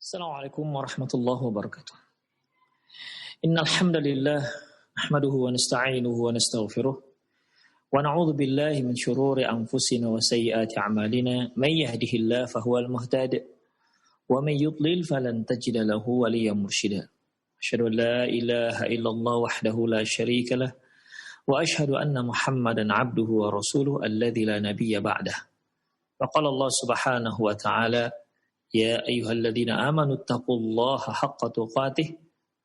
Assalamualaikum warahmatullahi wabarakatuh. Innal hamdalillah nahmaduhu wa nasta'inuhu wa nastaghfiruh wa na'udzu billahi min shururi anfusina wa sayyiati a'malina may yahdihillahu fahuwal muhtadi wa may yudlil falan tajida lahu waliyyan mursyida. Asyhadu an la ilaha illallah wahdahu la syarika lah wa asyhadu anna Muhammadan 'abduhu wa rasuluhu alladzi la nabiyya ba'dah. Wa qala Allah subhanahu wa ta'ala يا أيها الذين آمنوا اتقوا الله حق تقاته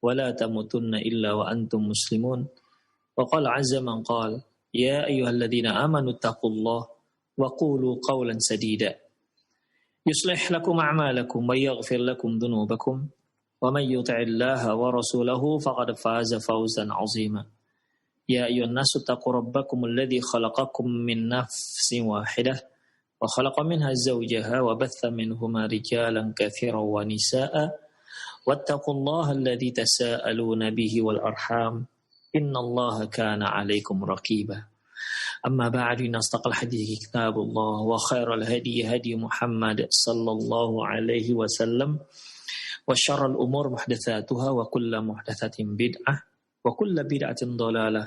ولا تموتن إلا وأنتم مسلمون وقال عز من قال يا أيها الذين آمنوا اتقوا الله وقولوا قولا سديدا يصلح لكم أعمالكم ويغفر لكم ذنوبكم ومن يطع الله ورسوله فقد فاز فوزا عظيما يا أيها الناس اتقوا ربكم الذي خلقكم من نفس واحدة وخلق منها زوجها وبث منهما رجالا كثيرا ونساء واتقوا الله الذي تساءلون به والأرحام إن الله كان عليكم رقيبا أما بعد إن أصدق الحديث كتاب الله وخير الهدي هدي محمد صلى الله عليه وسلم وشر الأمور محدثاتها وكل محدثة بدعة وكل بدعة ضلالة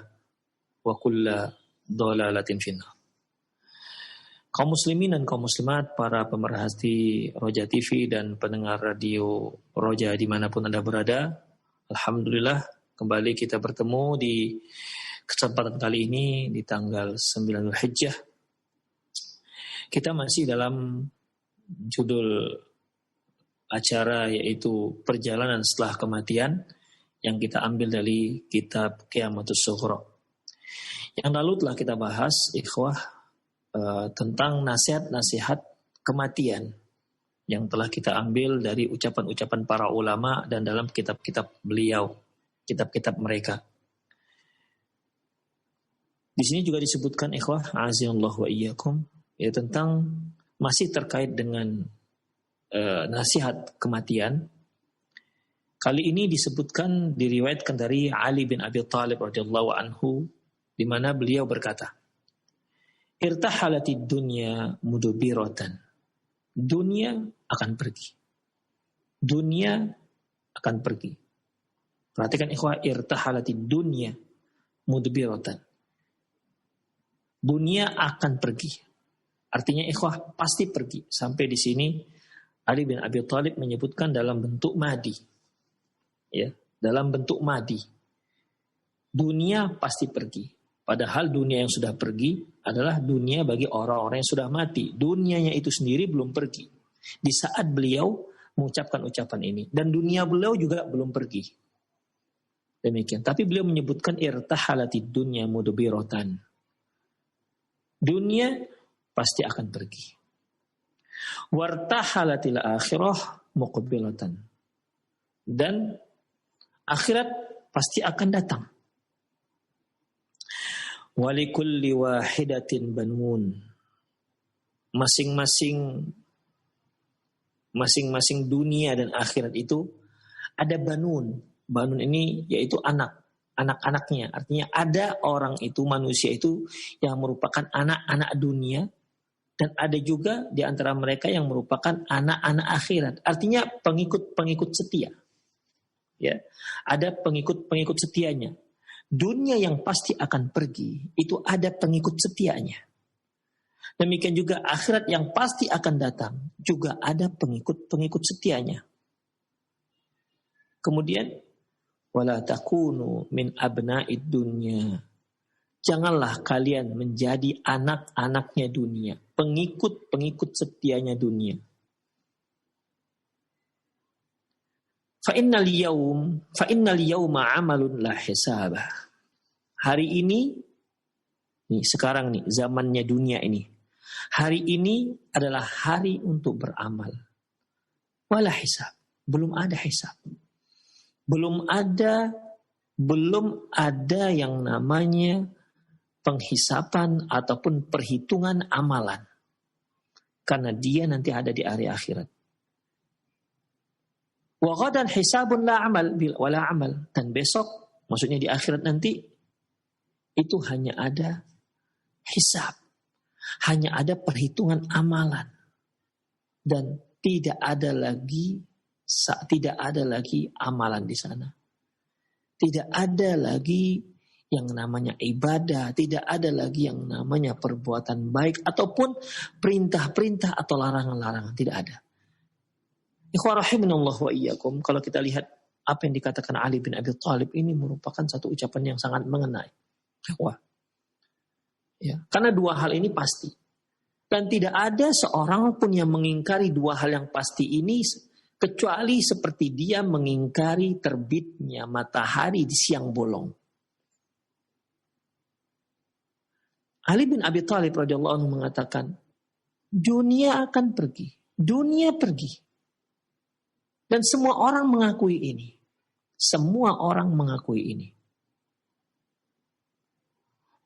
وكل ضلالة في النار. Kaum muslimin dan kaum muslimat, para pemerhati Roja TV dan pendengar radio Roja dimanapun Anda berada, alhamdulillah kembali kita bertemu di kesempatan kali ini di tanggal 9 Dzulhijjah. Kita masih dalam judul acara yaitu Perjalanan Setelah Kematian yang kita ambil dari kitab Qiyamatus Sughra. Yang lalu telah kita bahas, ikhwah, tentang nasihat-nasihat kematian yang telah kita ambil dari ucapan-ucapan para ulama dan dalam kitab-kitab beliau, kitab-kitab mereka. Di sini juga disebutkan, ikhwah, azanallahu wa iyyakum, ya, tentang masih terkait dengan nasihat kematian. Kali ini disebutkan, diriwayatkan dari Ali bin Abi Thalib radhiyallahu anhu, di mana beliau berkata, irtahalatid dunya mudbiratan. Dunia akan pergi. Dunia akan pergi. Perhatikan, ikhwah, irtahalatid dunya mudbiratan. Dunia akan pergi. Artinya, ikhwah, pasti pergi. Sampai di sini Ali bin Abi Thalib menyebutkan dalam bentuk madi. Ya, dalam bentuk madi. Dunia pasti pergi. Padahal dunia yang sudah pergi adalah dunia bagi orang-orang yang sudah mati. Dunianya itu sendiri belum pergi di saat beliau mengucapkan ucapan ini. Dan dunia beliau juga belum pergi. Demikian. Tapi beliau menyebutkan irtahalatid dunya mudbiratan. Dunia pasti akan pergi. Wartahalatil akhirah muqbilatan. Dan akhirat pasti akan datang. Walikulli wahidatin banun. Masing-masing dunia dan akhirat itu ada banun. Banun ini yaitu anak-anaknya. Artinya ada orang itu, manusia itu yang merupakan anak-anak dunia, dan ada juga di antara mereka yang merupakan anak-anak akhirat. Artinya pengikut-pengikut setia. Ya, ada pengikut-pengikut setianya. Dunia yang pasti akan pergi, itu ada pengikut setianya. Demikian juga akhirat yang pasti akan datang, juga ada pengikut-pengikut setianya. Kemudian, wala takunu min abna'id dunya. Janganlah kalian menjadi anak-anaknya dunia, pengikut-pengikut setianya dunia. Fa innal yawma amalun la hisabah. Hari ini, nih sekarang nih zamannya dunia ini. Hari ini adalah hari untuk beramal. Wala hisab, belum ada hisab. Belum ada yang namanya penghisapan ataupun perhitungan amalan. Karena dia nanti ada di hari akhirat. Wa ghadan hisabun la amal wala amal. Dan besok, maksudnya di akhirat nanti, itu hanya ada hisab. Hanya ada perhitungan amalan. Dan tidak ada lagi Tidak ada lagi amalan di sana. Tidak ada lagi yang namanya ibadah. Tidak ada lagi yang namanya perbuatan baik. Ataupun perintah-perintah atau larangan-larangan. Tidak ada. Ikhwah rahimanallah wa iyyakum. Kalau kita lihat apa yang dikatakan Ali bin Abi Thalib ini merupakan satu ucapan yang sangat mengenai. Ikhwah. Ya, karena dua hal ini pasti. Dan tidak ada seorang pun yang mengingkari dua hal yang pasti ini kecuali seperti dia mengingkari terbitnya matahari di siang bolong. Ali bin Abi Thalib radhiyallahu anhu mengatakan, dunia akan pergi. Dunia pergi. Dan semua orang mengakui ini. Semua orang mengakui ini.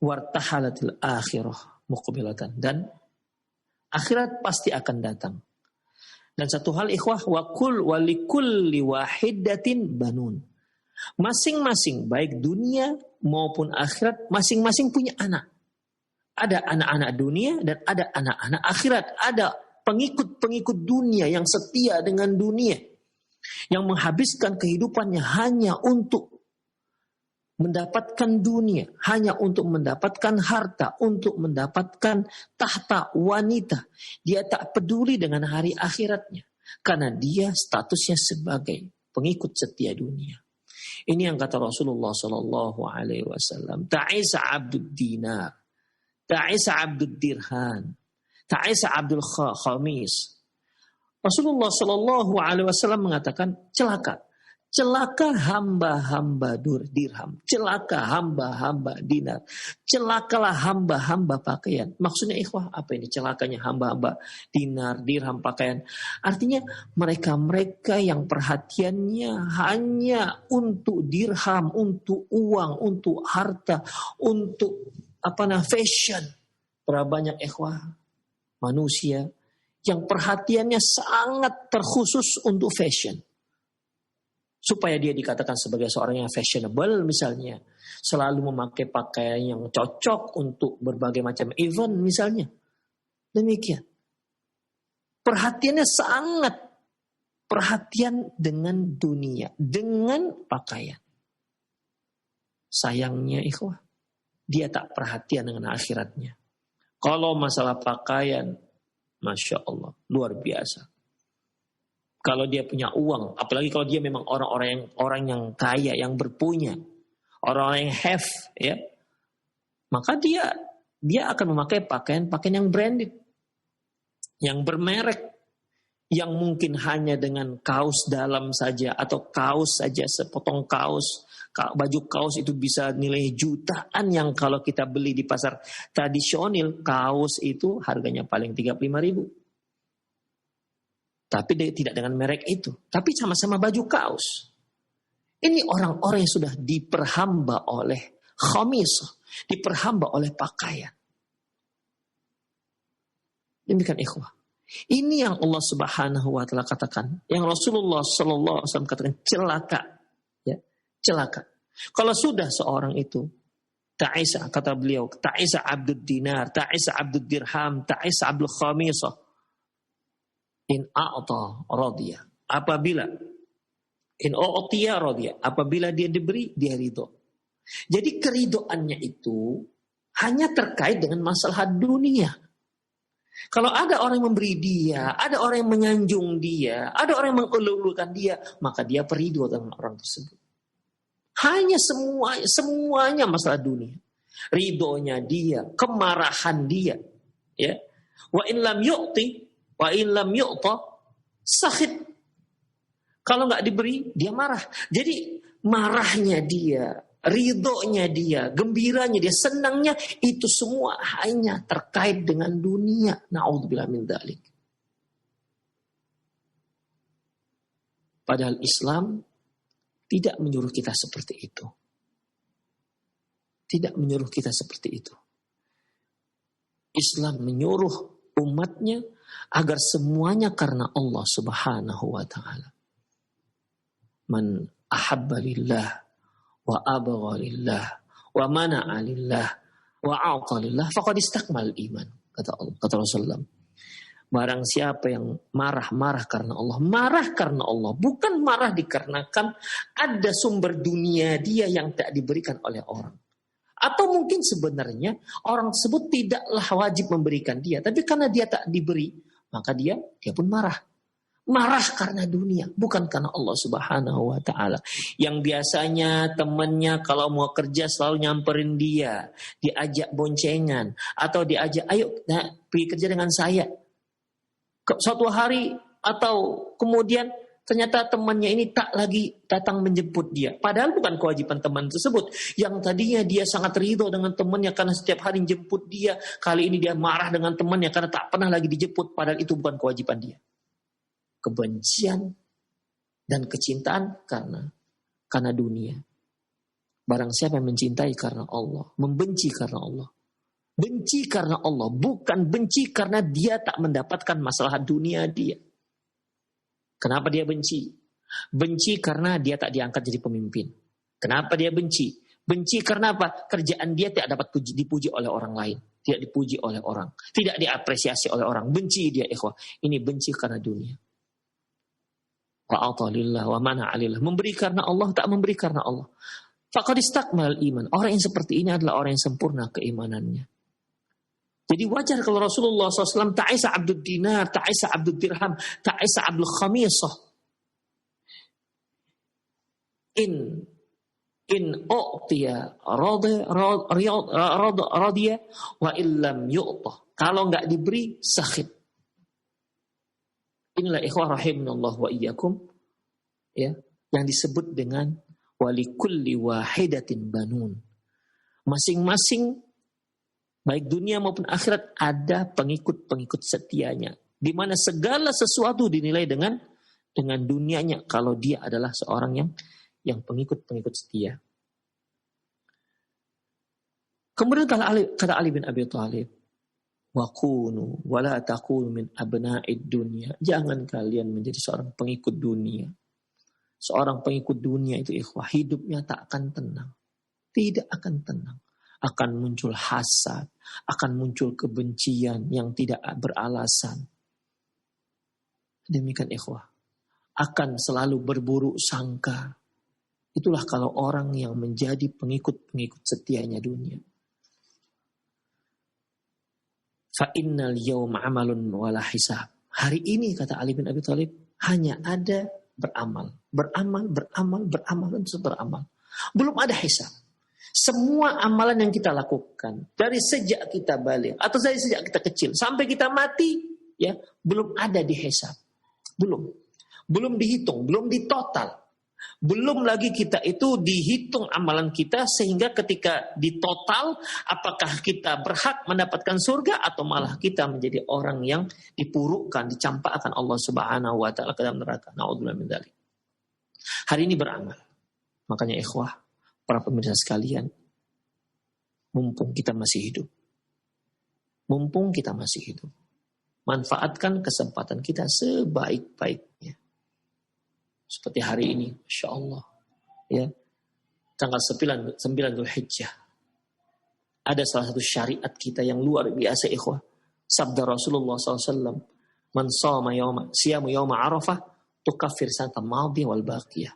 Wartahalatil akhirah muqbilatan. Dan akhirat pasti akan datang. Dan satu hal ikhwah, walikulli wahidatin banun. Masing-masing baik dunia maupun akhirat masing-masing punya anak. Ada anak-anak dunia dan ada anak-anak akhirat. Ada pengikut-pengikut dunia yang setia dengan dunia. Yang menghabiskan kehidupannya hanya untuk mendapatkan dunia, hanya untuk mendapatkan harta, untuk mendapatkan tahta wanita. Dia tak peduli dengan hari akhiratnya. Karena dia statusnya sebagai pengikut setia dunia. Ini yang kata Rasulullah SAW. Ta'isa abdud dinar. Ta'isa abdud dirhan. Ta'isa abdul khamis. Rasulullah SAW mengatakan, celaka hamba-hamba dirham. Celaka hamba-hamba dinar. Celakalah hamba-hamba pakaian. Maksudnya ikhwah, apa ini celakanya hamba-hamba dinar, dirham, pakaian? Artinya mereka-mereka yang perhatiannya hanya untuk dirham, untuk uang, untuk harta, untuk fashion. Berapa banyak ikhwah manusia yang perhatiannya sangat terkhusus untuk fashion. Supaya dia dikatakan sebagai seorang yang fashionable misalnya. Selalu memakai pakaian yang cocok untuk berbagai macam event misalnya. Demikian. Perhatiannya sangat perhatian dengan dunia. Dengan pakaian. Sayangnya ikhwah. Dia tak perhatian dengan akhiratnya. Kalau masalah pakaian. Masya Allah. Luar biasa. Kalau dia punya uang, apalagi kalau dia memang orang yang kaya, yang berpunya, orang yang have, ya, maka dia akan memakai pakaian yang branded, yang bermerek, yang mungkin hanya dengan kaos dalam saja atau kaos saja, sepotong kaos, baju kaos itu bisa nilai jutaan yang kalau kita beli di pasar tradisional, kaos itu harganya paling 35.000. Tapi tidak dengan merek itu. Tapi sama-sama baju kaos. Ini orang-orang yang sudah diperhamba oleh khamis. Diperhamba oleh pakaian. Demikian ikhwah. Ini yang Allah Subhanahu wa ta'ala katakan. Yang Rasulullah SAW katakan celaka. Ya, celaka. Kalau sudah seorang itu. Ta'isa, kata beliau. Ta'isa abdud dinar. Ta'isa abdud dirham. Ta'isa abdul khamisah. In a'ta radiyah. Apabila in u'tiya radiyah. Apabila dia diberi, dia ridho. Jadi keridoannya itu hanya terkait dengan masalah dunia. Kalau ada orang yang memberi dia, ada orang yang menyanjung dia, ada orang yang mengululukan dia, maka dia peridho dengan orang tersebut. Hanya semuanya masalah dunia. Ridhonya dia, kemarahan dia, ya. Wa in lam yu'ti wa illam yu'ta sakhit. Kalau nggak diberi, dia marah. Jadi marahnya dia, ridhonya dia, gembiranya dia, senangnya itu semua hanya terkait dengan dunia. Na'udzubillah min dzalik. Padahal Islam tidak menyuruh kita seperti itu. Tidak menyuruh kita seperti itu. Islam menyuruh umatnya agar semuanya karena Allah Subhanahu wa ta'ala. Man ahabba lillah wa abagha lillah wa mana'a lillah wa a'ta lillah faqad istakmal iman, kata Rasulullah. Barang siapa yang marah karena Allah. Marah karena Allah. Bukan marah dikarenakan ada sumber dunia dia yang tak diberikan oleh orang. Atau mungkin sebenarnya orang tersebut tidaklah wajib memberikan dia. Tapi karena dia tak diberi, maka dia pun marah. Marah karena dunia, bukan karena Allah Subhanahu wa ta'ala. Yang biasanya temannya kalau mau kerja selalu nyamperin dia, diajak boncengan, atau diajak, ayo pergi kerja dengan saya. Suatu hari atau kemudian ternyata temannya ini tak lagi datang menjemput dia. Padahal bukan kewajiban teman tersebut. Yang tadinya dia sangat ridho dengan temannya karena setiap hari jemput dia. Kali ini dia marah dengan temannya karena tak pernah lagi dijemput. Padahal itu bukan kewajiban dia. Kebencian dan kecintaan karena dunia. Barang siapa yang mencintai karena Allah, membenci karena Allah. Benci karena Allah, bukan benci karena dia tak mendapatkan masalah dunia dia. Kenapa dia benci? Benci karena dia tak diangkat jadi pemimpin. Kenapa dia benci? Benci karena apa? Kerjaan dia tidak dapat dipuji oleh orang lain. Tidak dipuji oleh orang. Tidak diapresiasi oleh orang. Benci dia, ikhwah. Ini benci karena dunia. Wa'atalillah wa mana'alillah. Memberi karena Allah, tak memberi karena Allah. Faqad istakmal iman. Orang yang seperti ini adalah orang yang sempurna keimanannya. Jadi wajar kalau Rasulullah SAW ta'isa abdud dinar, ta'isa abdud dirham, ta'isa abdul khamisah. In u'tiya radiya wa illam yu'tah. Kalau enggak diberi, sakhit. Inilah ikhwah rahimahullah wa iyyakum, ya, yang disebut dengan walikulli wahidatin banun. Masing-masing baik dunia maupun akhirat ada pengikut-pengikut setianya, di mana segala sesuatu dinilai dengan dunianya kalau dia adalah seorang yang pengikut-pengikut setia. Kemudian kata Ali bin Abi Thalib, waqunu wala taqulu min abna'id dunya. Jangan kalian menjadi seorang pengikut dunia. Seorang pengikut dunia itu ikhwah, hidupnya tak akan tenang. Tidak akan tenang. Akan muncul hasad, akan muncul kebencian yang tidak beralasan. Demikian ikhwah. Akan selalu berburuk sangka. Itulah kalau orang yang menjadi pengikut-pengikut setianya dunia. Fa'innal yawma amalun wala hisab. Hari ini kata Ali bin Abi Thalib hanya ada beramal, dan terus beramal. Belum ada hisab. Semua amalan yang kita lakukan dari sejak kita balik atau dari sejak kita kecil sampai kita mati, ya, belum ada dihisab. Belum dihitung, belum ditotal. Belum lagi kita itu dihitung amalan kita sehingga ketika ditotal apakah kita berhak mendapatkan surga atau malah kita menjadi orang yang dipurukkan, dicampakkan Allah Subhanahu wa taala ke dalam neraka. Na'udzubillah min dzalik. Hari ini beramal. Makanya ikhwah, para pemirsa sekalian, mumpung kita masih hidup, manfaatkan kesempatan kita sebaik-baiknya. Seperti hari ini, Masya Allah, ya, tanggal 9 Dzulhijjah. Ada salah satu syariat kita yang luar biasa, ikhwah. Sabda Rasulullah SAW, man shoma siyamu yawma Arafah, tukaffir sanata madhi wal baqiyah.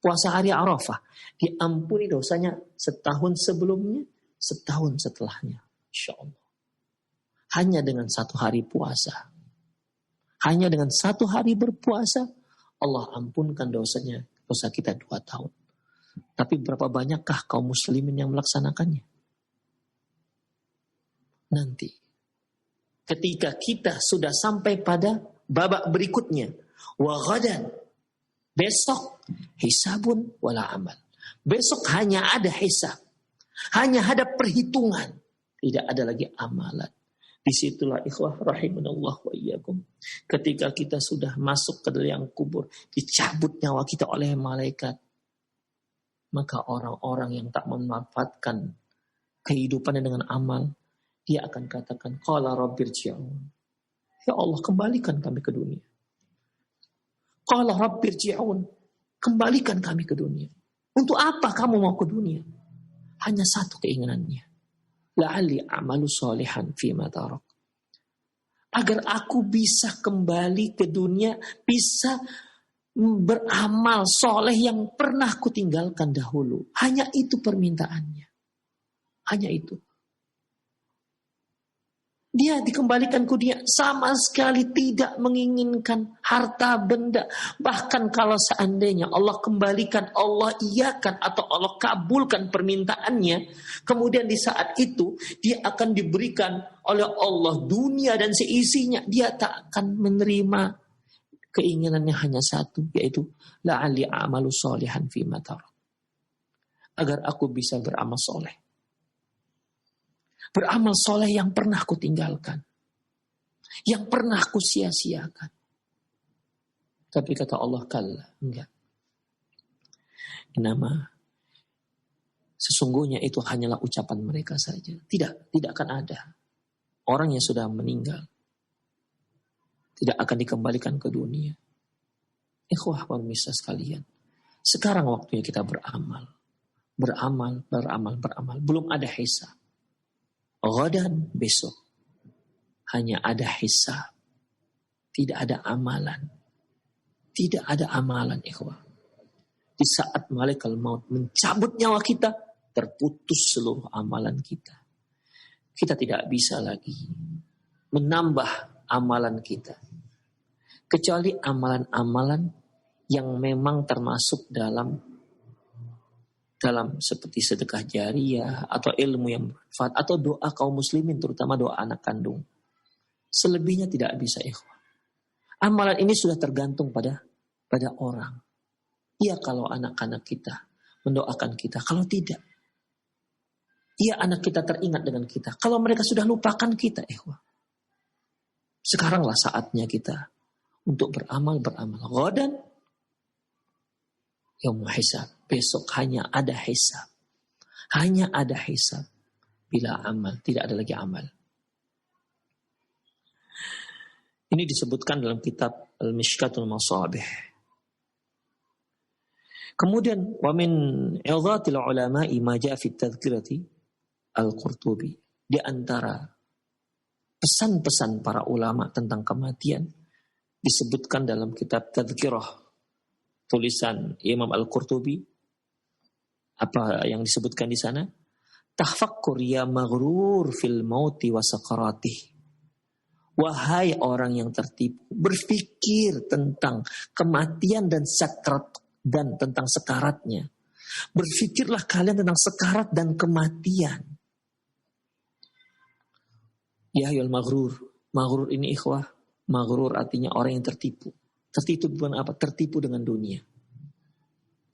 Puasa hari Arafah, diampuni dosanya setahun sebelumnya, setahun setelahnya. Masya Allah. Hanya dengan satu hari puasa. Hanya dengan satu hari berpuasa, Allah ampunkan dosa kita 2 tahun. Tapi berapa banyakkah kaum muslimin yang melaksanakannya? Nanti, ketika kita sudah sampai pada babak berikutnya, wa ghadan, besok hisabun wala amal. Besok hanya ada hisab, hanya ada perhitungan, tidak ada lagi amalan. Disitulah ikhwah rahimanallah wa iyyakum. Ketika kita sudah masuk ke dalam kubur, dicabut nyawa kita oleh malaikat, maka orang-orang yang tak memanfaatkan kehidupannya dengan amal, dia akan katakan, qala rabbirji'un. Ya Allah, kembalikan kami ke dunia. Qala rabbirji'un. Kembalikan kami ke dunia. Untuk apa kamu mau ke dunia? Hanya satu keinginannya. La'alli amalu salihan fima tarak. Agar aku bisa kembali ke dunia, bisa beramal soleh yang pernah aku tinggalkan dahulu. Hanya itu permintaannya. Hanya itu. Dia dikembalikan ke dunia sama sekali tidak menginginkan harta benda. Bahkan kalau seandainya Allah kembalikan, Allah iyakan atau Allah kabulkan permintaannya. Kemudian di saat itu dia akan diberikan oleh Allah dunia dan seisinya. Dia tak akan menerima. Keinginannya hanya satu, yaitu la'ali a'malu sholihan fima tarak. Agar aku bisa beramal soleh. Beramal soleh yang pernah aku tinggalkan. Yang pernah aku sia-siakan. Tapi kata Allah, kalla, enggak. Nama sesungguhnya itu hanyalah ucapan mereka saja. Tidak akan ada. Orang yang sudah meninggal tidak akan dikembalikan ke dunia. Ikhwah wa misal sekalian. Sekarang waktunya kita beramal. Beramal. Belum ada hisab. Ghadan, besok. Hanya ada hisab. Tidak ada amalan. Tidak ada amalan, ikhwah. Di saat malaikat maut mencabut nyawa kita, terputus seluruh amalan kita. Kita tidak bisa lagi menambah amalan kita. Kecuali amalan-amalan yang memang termasuk dalam seperti sedekah jariah atau ilmu yang bermanfaat atau doa kaum muslimin, terutama doa anak kandung. Selebihnya tidak bisa, ikhwah. Amalan ini sudah tergantung pada orang. Iya kalau anak-anak kita mendoakan kita, kalau tidak. Iya anak kita teringat dengan kita. Kalau mereka sudah lupakan kita, ikhwah. Sekaranglah saatnya kita untuk beramal. Ghadan yaumul hisab. Besok hanya ada hisab. Hanya ada hisab. Bila amal, tidak ada lagi amal. Ini disebutkan dalam kitab Al-Mishkatul Masabih. Kemudian wa min idhatil ulama'i ma ja'a fi tadhkirati Al-Qurtubi. Di antara pesan-pesan para ulama tentang kematian disebutkan dalam kitab Tadhkirah tulisan Imam Al-Qurtubi. Apa yang disebutkan di sana? Tafakkur ya maghrur fil mauti wa sakaratih. Wahai orang yang tertipu, berpikir tentang kematian dan sakarat dan tentang sekaratnya. Berpikirlah kalian tentang sekarat dan kematian. Ya ayyuhal maghrur. Maghrur ini ikhwah. Maghrur artinya orang yang tertipu. Tertipu dengan apa? Tertipu dengan dunia.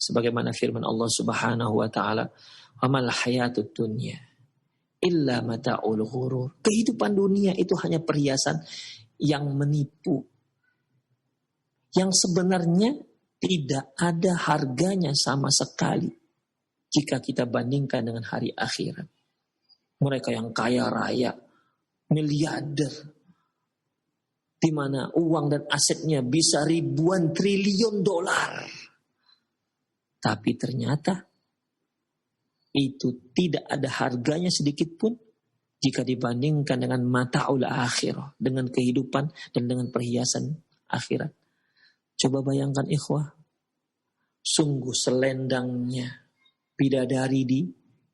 Sebagaimana firman Allah Subhanahu wa taala, "Wa mal hayatud dunya illa mata'ul ghurur." Kehidupan dunia itu hanya perhiasan yang menipu. Yang sebenarnya tidak ada harganya sama sekali jika kita bandingkan dengan hari akhirat. Mereka yang kaya raya, miliarder, di mana uang dan asetnya bisa ribuan triliun dolar. Tapi ternyata itu tidak ada harganya sedikit pun jika dibandingkan dengan mata'ul akhirah, dengan kehidupan dan dengan perhiasan akhirat. Coba bayangkan ikhwah, sungguh selendangnya bidadari di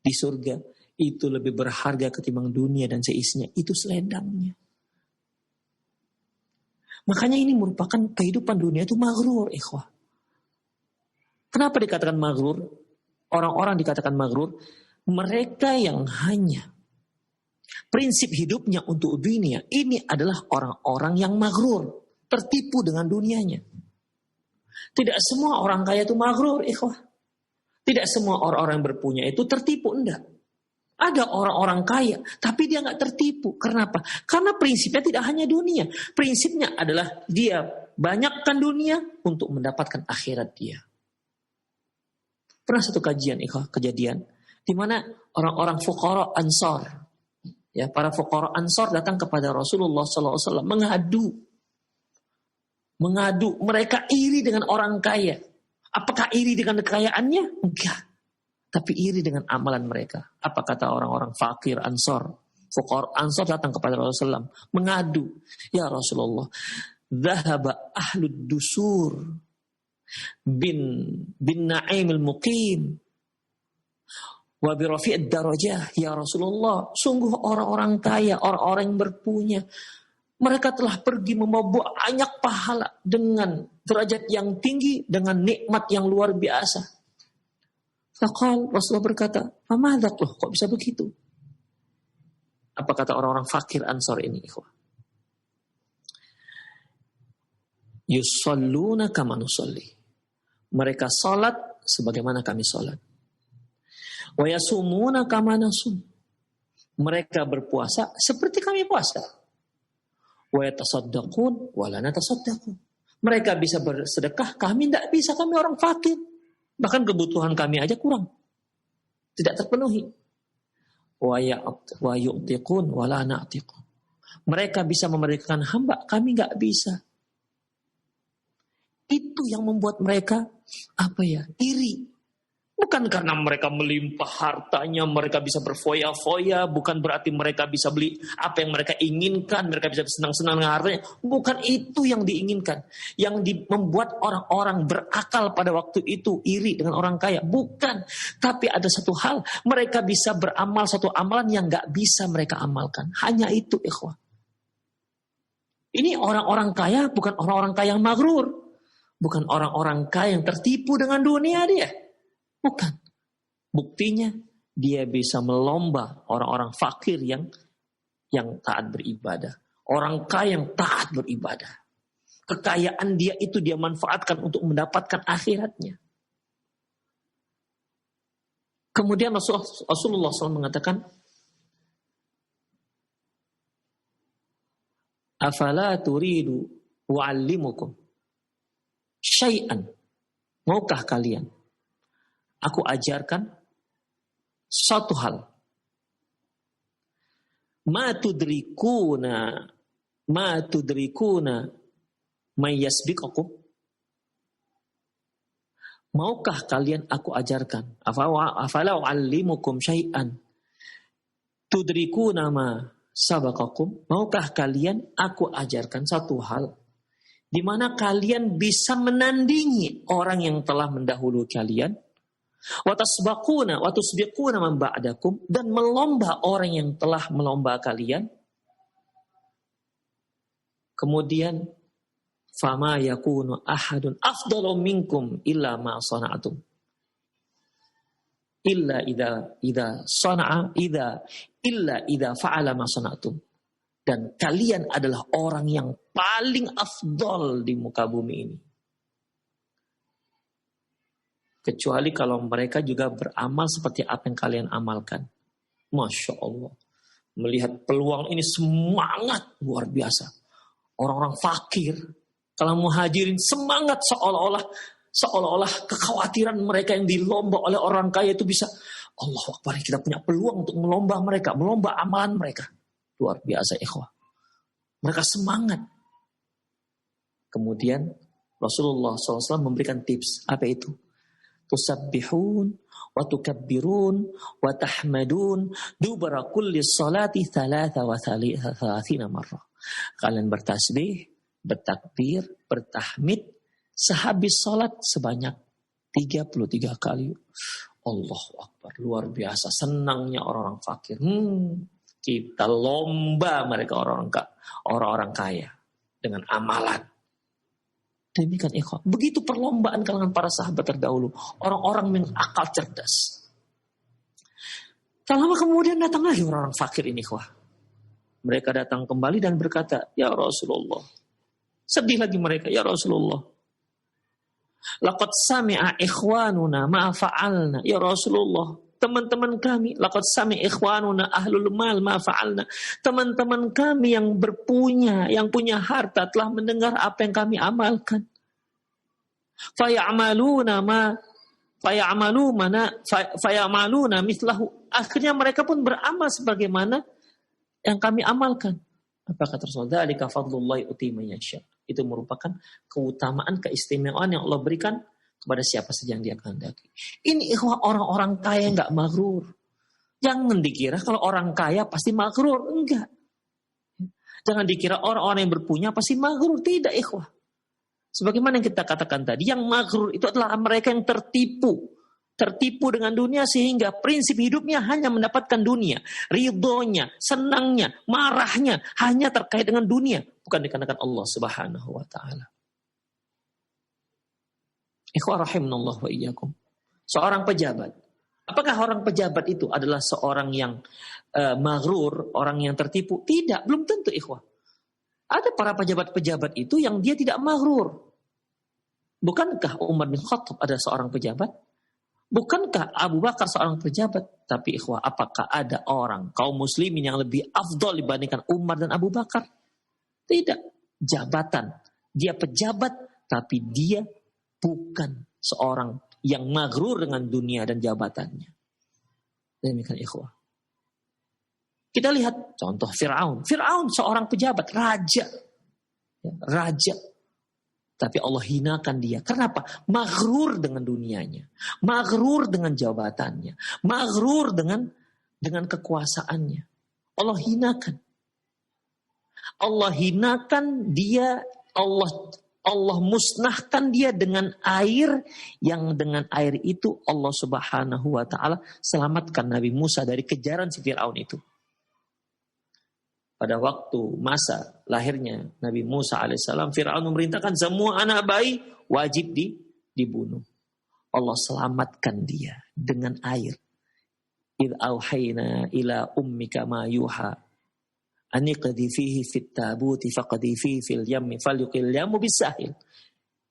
surga itu lebih berharga ketimbang dunia dan seisinya. Itu selendangnya. Makanya ini merupakan kehidupan dunia itu maghrur, ikhwah. Kenapa dikatakan maghrur? Orang-orang dikatakan maghrur, mereka yang hanya prinsip hidupnya untuk dunia, ini adalah orang-orang yang maghrur, tertipu dengan dunianya. Tidak semua orang kaya itu maghrur, ikhwah. Tidak semua orang-orang yang berpunya itu tertipu, enggak. Ada orang-orang kaya, tapi dia nggak tertipu. Kenapa? Karena prinsipnya tidak hanya dunia. Prinsipnya adalah dia banyakkan dunia untuk mendapatkan akhirat dia. Pernah satu kejadian di mana orang-orang fuqara Ansar, ya para fuqara Ansar datang kepada Rasulullah SAW mengadu. Mereka iri dengan orang kaya. Apakah iri dengan kekayaannya? Enggak. Tapi iri dengan amalan mereka. Apa kata orang-orang fakir Ansar Fuqara Ansar datang kepada Rasulullah SAW mengadu, ya Rasulullah, dhahaba ahlud dusur bin na'imil muqim wa bi rafi'id darajah. Ya Rasulullah, sungguh orang-orang kaya, orang-orang yang berpunya, mereka telah pergi membawa banyak pahala dengan derajat yang tinggi, dengan nikmat yang luar biasa. Faqal, Rasulullah berkata, "Famadak loh, kok bisa begitu?" Apa kata orang-orang fakir Ansar ini, ikhwah? Yusalluna kama nusalli. Mereka salat sebagaimana kami salat. Wa yasumuna kama nasum. Mereka berpuasa seperti kami puasa. Wa yatasaddaqun wa la natasaddaqun. Mereka bisa bersedekah, kami tidak bisa, kami orang fakir. Bahkan kebutuhan kami aja kurang. Tidak terpenuhi. Wa yu'tiqun wa la na'tiqun. Mereka bisa memerdekakan hamba, kami enggak bisa. Itu yang membuat mereka iri. Bukan karena mereka melimpah hartanya, mereka bisa berfoya-foya, bukan berarti mereka bisa beli apa yang mereka inginkan, mereka bisa senang-senang dengan hartanya. Bukan itu yang diinginkan. Yang membuat orang-orang berakal pada waktu itu iri dengan orang kaya. Bukan. Tapi ada satu hal, mereka bisa beramal satu amalan yang gak bisa mereka amalkan. Hanya itu, ikhwah. Ini orang-orang kaya bukan orang-orang kaya yang maghrur. Bukan orang-orang kaya yang tertipu dengan dunia dia. Bukan. Buktinya dia bisa melomba orang-orang fakir yang taat beribadah. Orang kaya yang taat beribadah. Kekayaan dia itu dia manfaatkan untuk mendapatkan akhiratnya. Kemudian Rasulullah SAW mengatakan, afala turidu wa'allimukum syai'an. Maukah kalian aku ajarkan satu hal. Ma tudrikuna may yasbiqakum. Maukah kalian aku ajarkan? Afala u'allimukum syai'an tudrikuna ma sabaqakum. Maukah kalian aku ajarkan satu hal di mana kalian bisa menandingi orang yang telah mendahului kalian? Watasbaquna man ba'dakum, dan melomba orang yang telah melomba kalian. Kemudian fama yakunu ahadun afdalu minkum illa ma sana'atum illa idza fa'ala ma sana'atum. Dan kalian adalah orang yang paling afdal di muka bumi ini. Kecuali kalau mereka juga beramal seperti apa yang kalian amalkan. Masya Allah. Melihat peluang ini semangat luar biasa. Orang-orang fakir, kalau muhajirin semangat seolah-olah kekhawatiran mereka yang dilomba oleh orang kaya itu bisa, Allahu Akbar, kita punya peluang untuk melomba mereka, melomba amalan mereka. Luar biasa, ikhwah. Mereka semangat. Kemudian Rasulullah SAW memberikan tips. Apa itu? Tusabbihun wa tukabbirun wa tahmadun dubara kulli salati 33 marrah. Kalian bertasbih, bertakbir, bertahmid sehabis salat sebanyak 33 kali. Allahu Akbar, luar biasa senangnya orang-orang fakir. Kita lomba mereka orang-orang kaya dengan amalan. Demikian ikhwah. Begitu perlombaan kalangan para sahabat terdahulu. Orang-orang yang akal cerdas. Tak lama kemudian datang lagi orang-orang fakir ini, ikhwah. Mereka datang kembali dan berkata, ya Rasulullah. Sedih lagi mereka, ya Rasulullah. Laqad sami'a ikhwanuna ma fa'alna. Ya Rasulullah, teman-teman kami, laqad sami'a ikhwanuna ahlul mal ma fa'alna. Teman-teman kami yang berpunya, yang punya harta telah mendengar apa yang kami amalkan. Faya'maluna mithlahu. Akhirnya mereka pun beramal sebagaimana yang kami amalkan. Apa kata Rasulullah? Dzalika fadlullahi yu'ti man yasha. Itu merupakan keutamaan, keistimewaan yang Allah berikan kepada siapa saja yang dia kehendaki. Ini ikhwah orang-orang kaya enggak maghrur. Jangan dikira kalau orang kaya pasti maghrur. Enggak. Jangan dikira orang-orang yang berpunya pasti maghrur. Tidak, ikhwah. Sebagaimana yang kita katakan tadi, yang maghrur itu adalah mereka yang tertipu. Tertipu dengan dunia sehingga prinsip hidupnya hanya mendapatkan dunia. Ridhonya, senangnya, marahnya hanya terkait dengan dunia. Bukan dikarenakan Allah Subhanahu wa ta'ala. Ikhwah rahimanallah wa iyyakum. Seorang pejabat. Apakah orang pejabat itu adalah seorang yang maghrur, orang yang tertipu? Tidak, belum tentu ikhwah. Ada para pejabat-pejabat itu yang dia tidak maghrur. Bukankah Umar bin Khattab ada seorang pejabat? Bukankah Abu Bakar seorang pejabat? Tapi ikhwah, apakah ada orang kaum muslimin yang lebih afdal dibandingkan Umar dan Abu Bakar? Tidak. Jabatan. Dia pejabat, tapi dia bukan seorang yang maghrur dengan dunia dan jabatannya. Demikian ikhwah. Kita lihat contoh Fir'aun. Fir'aun seorang pejabat, raja. Raja. Tapi Allah hinakan dia. Kenapa? Maghrur dengan dunianya. Maghrur dengan jabatannya. Maghrur dengan kekuasaannya. Allah hinakan. Allah hinakan dia. Allah musnahkan dia dengan air, yang dengan air itu Allah Subhanahu wa ta'ala selamatkan Nabi Musa dari kejaran si Fir'aun itu. Pada waktu masa lahirnya Nabi Musa alaihissalam, Fir'aun memerintahkan semua anak bayi wajib dibunuh. Allah selamatkan dia dengan air. Idh auhayna ila ummika ma yuha. Aniqdi fihi fit tabuti faqdi fihi fil yammi falyuqil yamu bisahil.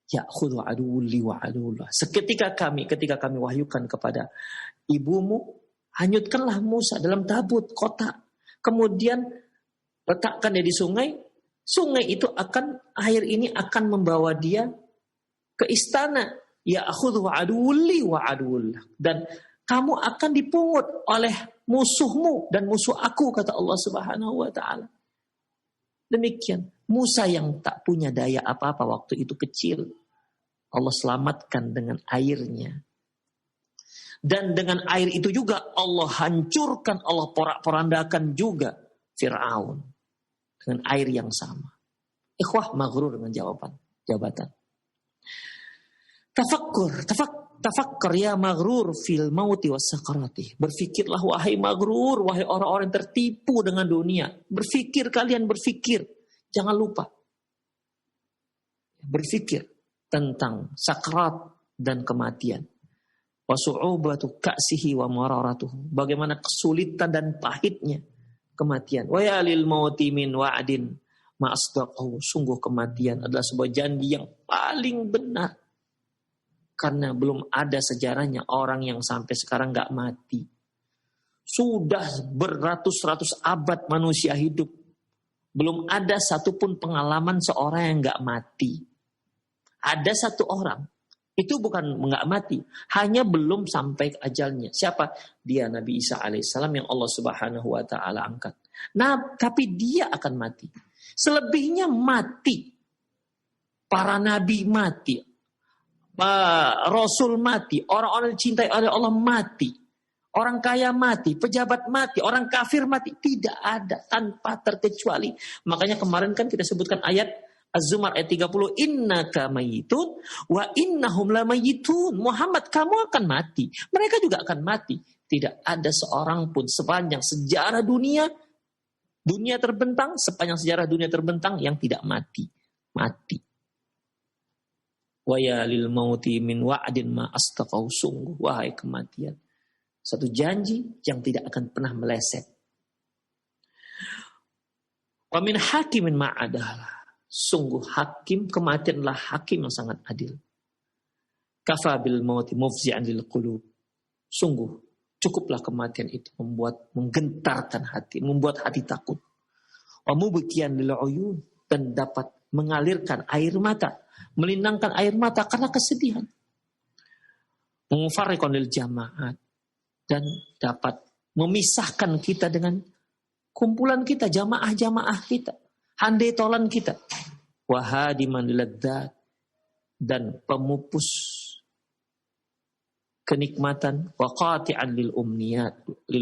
Ya'khudhu aduwli wa aduwullah. Ketika kami wahyukan kepada ibumu, hanyutkanlah Musa dalam tabut kotak. Kemudian letakkan dia di sungai. Sungai itu air ini akan membawa dia ke istana. Ya'khudhu aduwli wa aduwullah. Dan kamu akan dipungut oleh musuhmu dan musuh aku, kata Allah Subhanahu wa ta'ala. Demikian. Musa yang tak punya daya apa-apa waktu itu kecil, Allah selamatkan dengan airnya. Dan dengan air itu juga Allah hancurkan, Allah porak-porandakan juga Fir'aun. Dengan air yang sama. Ikhwah, maghrur dengan jabatan. Tafakkar ya maghrur fil mauti was sakarati. Berfikirlah wahai maghrur, wahai orang-orang yang tertipu dengan dunia. Kalian berfikir. Jangan lupa. Berfikir tentang sakarat dan kematian. Wa su'ubatu ka'sihi wa mararatuhu. Bagaimana kesulitan dan pahitnya kematian. Wa ya lil mauti min wa'din ma asdaqahu. Sungguh kematian adalah sebuah janji yang paling benar. Karena belum ada sejarahnya orang yang sampai sekarang gak mati. Sudah beratus-ratus abad manusia hidup. Belum ada satupun pengalaman seorang yang gak mati. Ada satu orang. Itu bukan gak mati. Hanya belum sampai ajalnya. Siapa? Dia Nabi Isa alaihissalam yang Allah Subhanahu wa ta'ala angkat. Nah, tapi dia akan mati. Selebihnya mati. Para nabi mati. Rasul mati, orang-orang dicintai oleh Allah mati, orang kaya mati, pejabat mati, orang kafir mati, tidak ada tanpa terkecuali. Makanya kemarin kan kita sebutkan ayat Az-Zumar ayat 30, innaka mayitun wa innahum lamayitun. Muhammad, kamu akan mati, mereka juga akan mati. Tidak ada seorang pun sepanjang sejarah dunia terbentang, sepanjang sejarah dunia terbentang yang tidak mati. Wa ya lil mauti min wa'din ma astaqau. Sungguh wahai kematian, satu janji yang tidak akan pernah meleset. Wa min hakimin ma adalah. Sungguh hakim, kematianlah hakim yang sangat adil. Kafa bil mauti mufzi'an lil qulub. Sungguh cukuplah kematian itu menggentarkan hati, membuat hati takut. Wa mubkiyan lil uyun, dan dapat mengalirkan air mata, melindangkan air mata karena kesedihan. Mufarriqun lil jamaat, dan dapat memisahkan kita dengan kumpulan kita, jamaah-jamaah kita, handai tolan kita. Wahadiman lil ladzat, dan pemupus kenikmatan, wa qati'an lil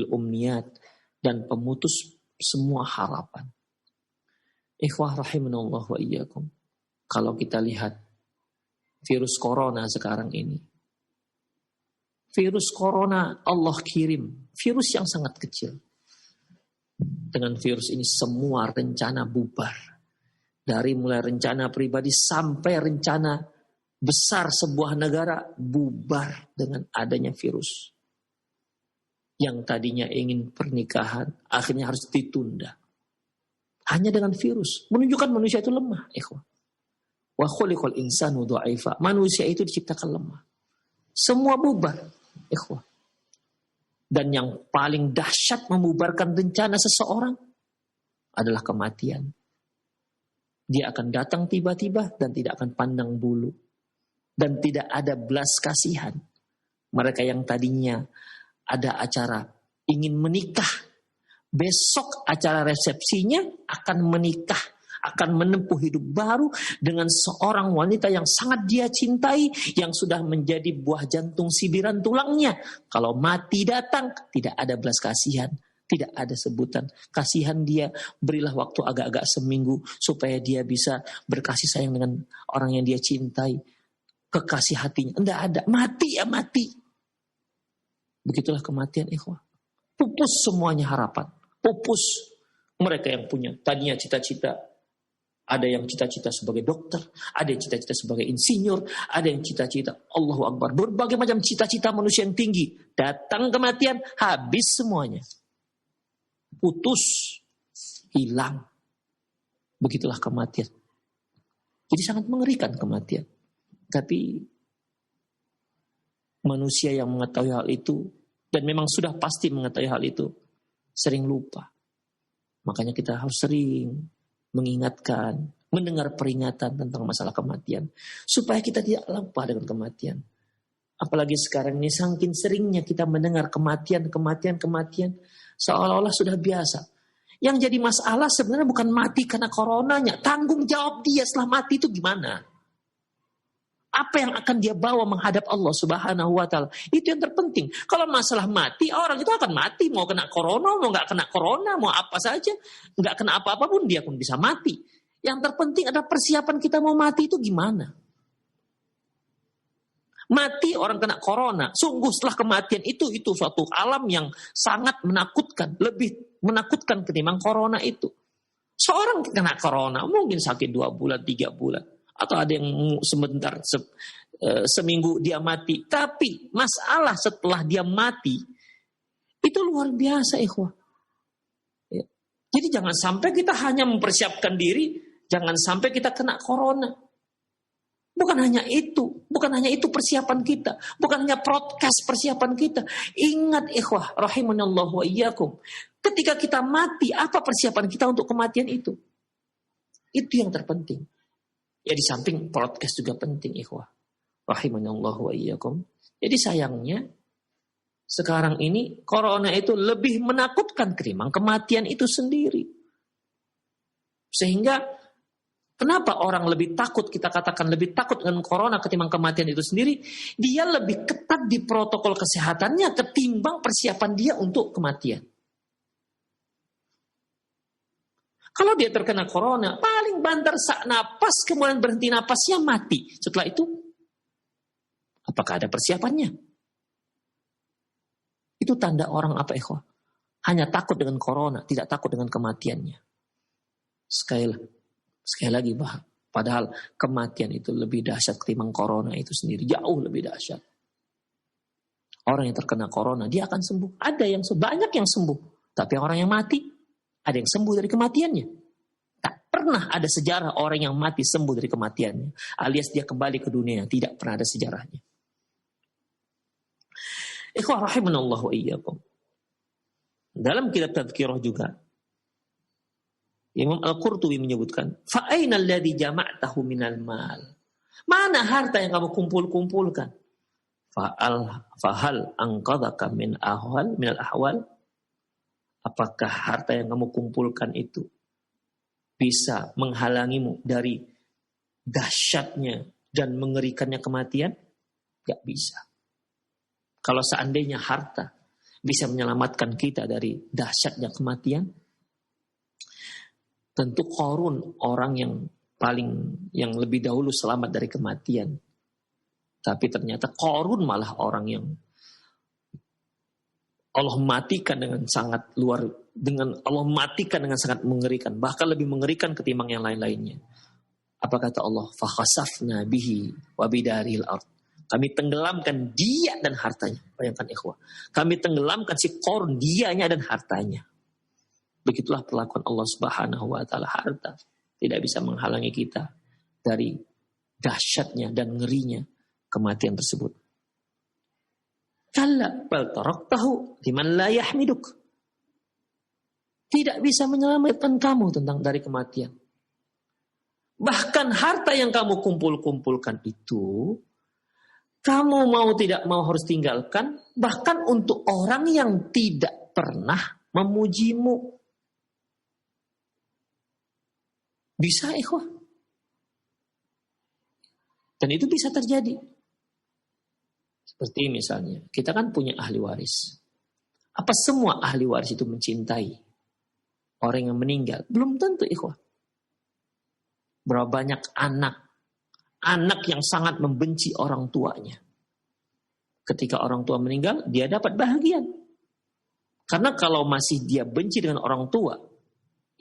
umniyat, dan pemutus semua harapan. Ikhwah rahimanallah wa iyyakum. Kalau kita lihat virus corona sekarang ini, virus corona Allah kirim, virus yang sangat kecil. Dengan virus ini semua rencana bubar. Dari mulai rencana pribadi sampai rencana besar sebuah negara bubar dengan adanya virus. Yang tadinya ingin pernikahan akhirnya harus ditunda. Hanya dengan virus. Menunjukkan manusia itu lemah. Ikhwah. Wa khuliqal insanu dha'ifa. Manusia itu diciptakan lemah. Semua bubar. Ikhwah. Dan yang paling dahsyat membubarkan rencana seseorang adalah kematian. Dia akan datang tiba-tiba dan tidak akan pandang bulu. Dan tidak ada belas kasihan. Mereka yang tadinya ada acara ingin menikah, besok acara resepsinya akan menikah, akan menempuh hidup baru dengan seorang wanita yang sangat dia cintai, yang sudah menjadi buah jantung sibiran tulangnya. Kalau mati datang, tidak ada belas kasihan, tidak ada sebutan kasihan dia, berilah waktu agak-agak seminggu supaya dia bisa berkasih sayang dengan orang yang dia cintai, kekasih hatinya. Tidak ada, mati ya mati. Begitulah kematian, ikhwah. Pupus semuanya harapan. Pupus mereka yang punya tadinya cita-cita. Ada yang cita-cita sebagai dokter, ada yang cita-cita sebagai insinyur, ada yang cita-cita Allahu Akbar. Berbagai macam cita-cita manusia yang tinggi. Datang kematian, habis semuanya. Putus, hilang. Begitulah kematian. Jadi sangat mengerikan kematian. Tapi manusia yang mengetahui hal itu, dan memang sudah pasti mengetahui hal itu, sering lupa. Makanya kita harus sering mengingatkan, mendengar peringatan tentang masalah kematian, supaya kita tidak lupa dengan kematian. Apalagi sekarang ini saking seringnya kita mendengar kematian, seolah-olah sudah biasa. Yang jadi masalah sebenarnya bukan mati karena coronanya, tanggung jawab dia setelah mati itu gimana? Apa yang akan dia bawa menghadap Allah Subhanahu wa ta'ala. Itu yang terpenting. Kalau masalah mati, orang itu akan mati. Mau kena corona, mau gak kena corona, mau apa saja. Gak kena apa-apa pun dia pun bisa mati. Yang terpenting adalah persiapan kita mau mati itu gimana. Mati orang kena corona. Sungguh setelah kematian itu suatu alam yang sangat menakutkan. Lebih menakutkan ketimbang corona itu. Seorang kena corona mungkin sakit 2 bulan, 3 bulan. Atau ada yang sebentar, seminggu dia mati. Tapi masalah setelah dia mati, itu luar biasa, ikhwah. Ya. Jadi jangan sampai kita hanya mempersiapkan diri, jangan sampai kita kena corona. Bukan hanya itu persiapan kita. Bukan hanya broadcast persiapan kita. Ingat, ikhwah, rahimanallahu wa iyyakum. Ketika kita mati, apa persiapan kita untuk kematian itu? Itu yang terpenting. Ya di samping podcast juga penting, ikhwah. Rahimanallahu wa iyyakum. Jadi sayangnya sekarang ini corona itu lebih menakutkan ketimbang kematian itu sendiri. Sehingga kenapa orang lebih takut, kita katakan lebih takut dengan corona ketimbang kematian itu sendiri? Dia lebih ketat di protokol kesehatannya ketimbang persiapan dia untuk kematian. Kalau dia terkena corona, paling banter sak napas, kemudian berhenti napasnya, mati. Setelah itu, apakah ada persiapannya? Itu tanda orang apa, ikhwah? Hanya takut dengan corona, tidak takut dengan kematiannya. Sekali lagi, padahal kematian itu lebih dahsyat ketimbang corona itu sendiri. Jauh lebih dahsyat. Orang yang terkena corona, dia akan sembuh. Ada yang banyak yang sembuh. Tapi orang yang mati, ada yang sembuh dari kematiannya. Tak pernah ada sejarah orang yang mati sembuh dari kematiannya. Alias dia kembali ke dunia. Tidak pernah ada sejarahnya. Ikhwah rahimanallah wa iyyakum. Dalam kitab Tadhkirah juga, Imam Al-Qurtubi menyebutkan, fa'aina alladhi jama'tahu minal mal. Mana harta yang kamu kumpulkan? Fahal anqadhaka min al-ahwal? Apakah harta yang kamu kumpulkan itu bisa menghalangimu dari dahsyatnya dan mengerikannya kematian? Gak bisa. Kalau seandainya harta bisa menyelamatkan kita dari dahsyatnya kematian, tentu Qarun orang yang lebih dahulu selamat dari kematian. Tapi ternyata Qarun malah orang yang Allah matikan dengan sangat mengerikan, bahkan lebih mengerikan ketimbang yang lain-lainnya. Apa kata Allah? Fa khasafna bihi wa bidaril ard. Kami tenggelamkan dia dan hartanya. Bayangkan ikhwah. Kami tenggelamkan si Qarun, dianya dan hartanya. Begitulah perlakuan Allah Subhanahu wa taala. Harta tidak bisa menghalangi kita dari dahsyatnya dan ngerinya kematian tersebut. Kalla bal taraktahu liman la yahmiduk. Tidak bisa menyelamatkan kamu dari kematian. Bahkan harta yang kamu kumpulkan itu, kamu mau tidak mau harus tinggalkan, bahkan untuk orang yang tidak pernah memujimu. Bisa ikhwah. Dan itu bisa terjadi. Seperti misalnya, kita kan punya ahli waris. Apa semua ahli waris itu mencintai orang yang meninggal? Belum tentu ikhwah. Berapa banyak anak yang sangat membenci orang tuanya. Ketika orang tua meninggal, dia dapat bahagia. Karena kalau masih dia benci dengan orang tua,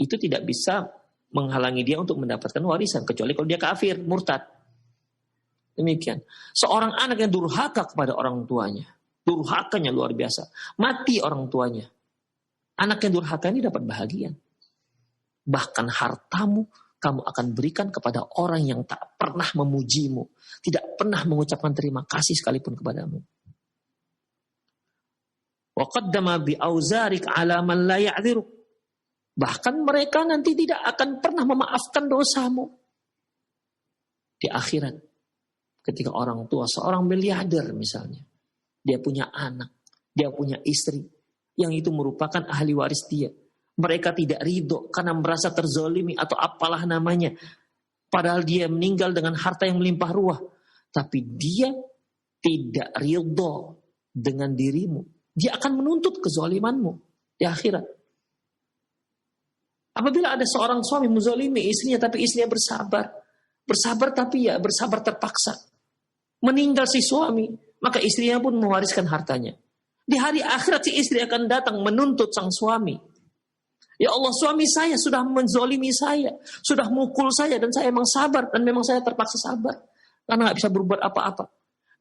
itu tidak bisa menghalangi dia untuk mendapatkan warisan. Kecuali kalau dia kafir, murtad. Demikian. Seorang anak yang durhaka kepada orang tuanya. Durhakanya luar biasa. Mati orang tuanya. Anak yang durhaka ini dapat bahagia. Bahkan hartamu kamu akan berikan kepada orang yang tak pernah memujimu. Tidak pernah mengucapkan terima kasih sekalipun kepadamu. Wa qaddama bi auzarik ala man la ya'dziruk. Bahkan mereka nanti tidak akan pernah memaafkan dosamu. Di akhirat, ketika orang tua, seorang miliarder misalnya, dia punya anak, dia punya istri, yang itu merupakan ahli waris dia. Mereka tidak ridho karena merasa terzolimi atau apalah namanya. Padahal dia meninggal dengan harta yang melimpah ruah. Tapi dia tidak ridho dengan dirimu. Dia akan menuntut kezolimanmu di akhirat. Apabila ada seorang suami menzolimi istrinya tapi istrinya bersabar. Bersabar tapi ya bersabar terpaksa. Meninggal si suami, maka istrinya pun mewariskan hartanya. Di hari akhirat si istri akan datang menuntut sang suami. Ya Allah, suami saya sudah menzolimi saya, sudah mukul saya dan saya memang sabar dan memang saya terpaksa sabar karena nggak bisa berbuat apa-apa.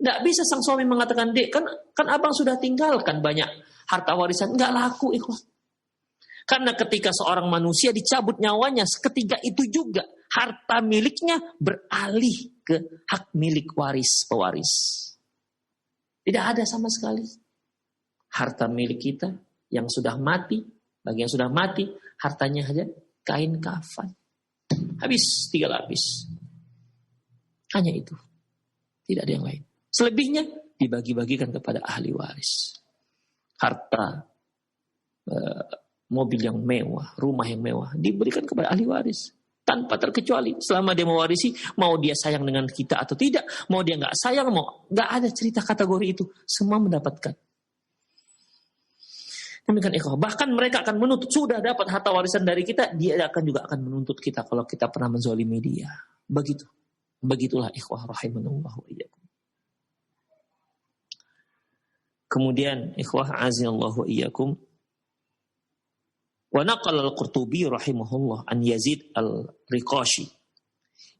Nggak bisa sang suami mengatakan, dek kan abang sudah tinggalkan banyak harta warisan, nggak laku ikhwan. Karena ketika seorang manusia dicabut nyawanya, seketika itu juga harta miliknya beralih ke hak milik pewaris. Tidak ada sama sekali harta milik kita yang sudah mati. Bagi yang sudah mati, hartanya hanya kain kafan. Habis, 3 lapis. Hanya itu. Tidak ada yang lain. Selebihnya dibagi-bagikan kepada ahli waris. Harta, mobil yang mewah, rumah yang mewah, diberikan kepada ahli waris. Tanpa terkecuali. Selama dia mewarisi, mau dia sayang dengan kita atau tidak, mau dia nggak sayang, nggak ada cerita kategori itu. Semua mendapatkan. Demikian ikhwah. Bahkan mereka akan menuntut, sudah dapat harta warisan dari kita, dia juga akan menuntut kita kalau kita pernah menzalimi dia. Begitulah ikhwah rahimanallah wa iyyakum. Kemudian ikhwah azinallahu wa iyyakum. Wa naqala al-Qurtubi rahimahullah an Yazid al-Riqashi.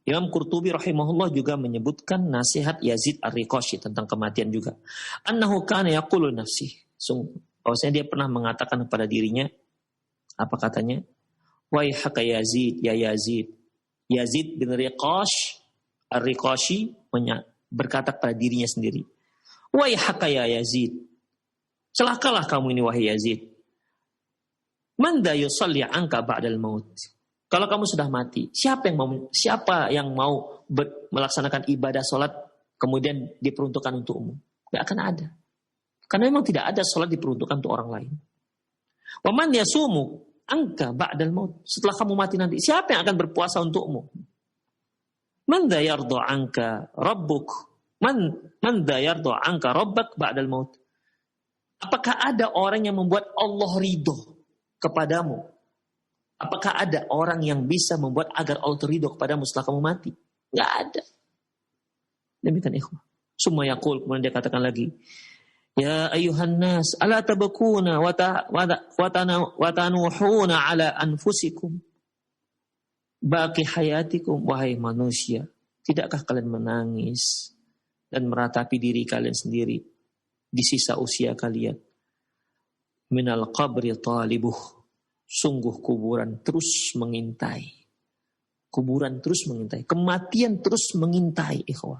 Imam Qurtubi rahimahullah juga menyebutkan nasihat Yazid al-Riqashi tentang kematian juga. Annahu kana yaqulu nafsi. Bahwasanya dia pernah mengatakan kepada dirinya, apa katanya? Waihaka Yazid, ya Yazid. Yazid bin Riqash, Ar-Riqashi berkata kepada dirinya sendiri. Waihaka ya Yazid. Celakalah kamu ini wahai Yazid. Man da yusalli anka ba'dal maut. Kalau kamu sudah mati, siapa yang mau melaksanakan ibadah salat kemudian diperuntukkan untukmu? Tidak akan ada. Karena memang tidak ada sholat diperuntukkan untuk orang lain. Wa man yasumu anka ba'dal maut. Setelah kamu mati nanti, siapa yang akan berpuasa untukmu? Man dha yarda anka rabbuk. Man dha yarda anka rabbak ba'dal maut. Apakah ada orang yang membuat Allah ridho kepadamu? Apakah ada orang yang bisa membuat agar Allah ridho kepadamu setelah kamu mati? Enggak ada. Demikian ikhwah. Summa yaqul, kemudian dia katakan lagi, ya ayuhan nas, ala tabakuna wa tanuhuna ala anfusikum baqi hayatikum, wahai manusia, tidakkah kalian menangis dan meratapi diri kalian sendiri di sisa usia kalian? Minal qabri talibuh, sungguh kuburan terus mengintai. Kuburan terus mengintai, kematian terus mengintai, ikhwah.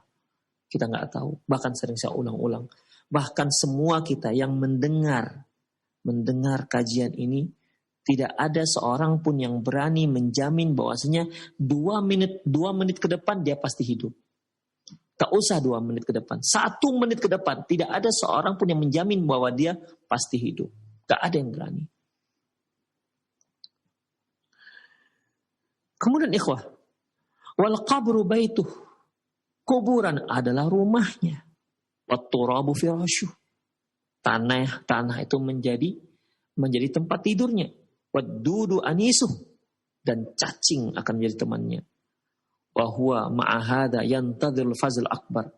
Kita nggak tahu, bahkan sering saya ulang-ulang. Bahkan semua kita yang mendengar kajian ini, tidak ada seorang pun yang berani menjamin bahwasanya 2 menit ke depan dia pasti hidup. Tak usah 2 menit ke depan, 1 menit ke depan, tidak ada seorang pun yang menjamin bahwa dia pasti hidup. Tak ada yang berani. Kemudian ikhwah, wal qabru baituh, kuburan adalah rumahnya. Wat turabu firashuh, tanah itu menjadi tempat tidurnya. Wad dudu anisuh, dan cacing akan menjadi temannya. Wa huwa ma'a hadza yantadhirul fazl akbar.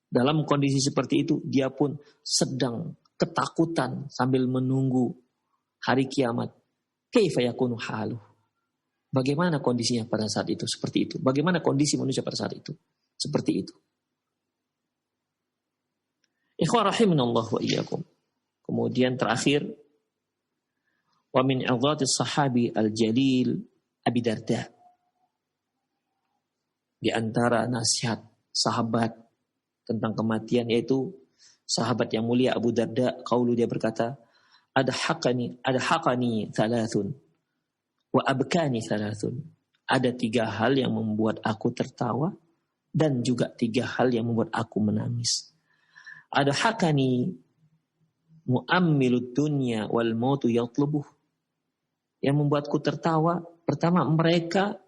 Dalam kondisi seperti itu, dia pun sedang ketakutan sambil menunggu hari kiamat. Kaifa yakunu haluh? Bagaimana kondisinya pada saat itu? Seperti itu. Bagaimana kondisi manusia pada saat itu? Seperti itu. Ikhwan rahimanallah wa iyyakum. Kemudian terakhir, wa min idhatis sahabi al-jalil Abi Darda. Di antara nasihat sahabat tentang kematian, yaitu sahabat yang mulia Abu Darda, qaulu, dia berkata, adhaqani thalathun wa abkani thalathun. Ada 3 hal yang membuat aku tertawa dan juga 3 hal yang membuat aku menangis. Adhaqani mu'ammilud dunya wal mautu yatlubuh. Yang membuatku tertawa, pertama, mereka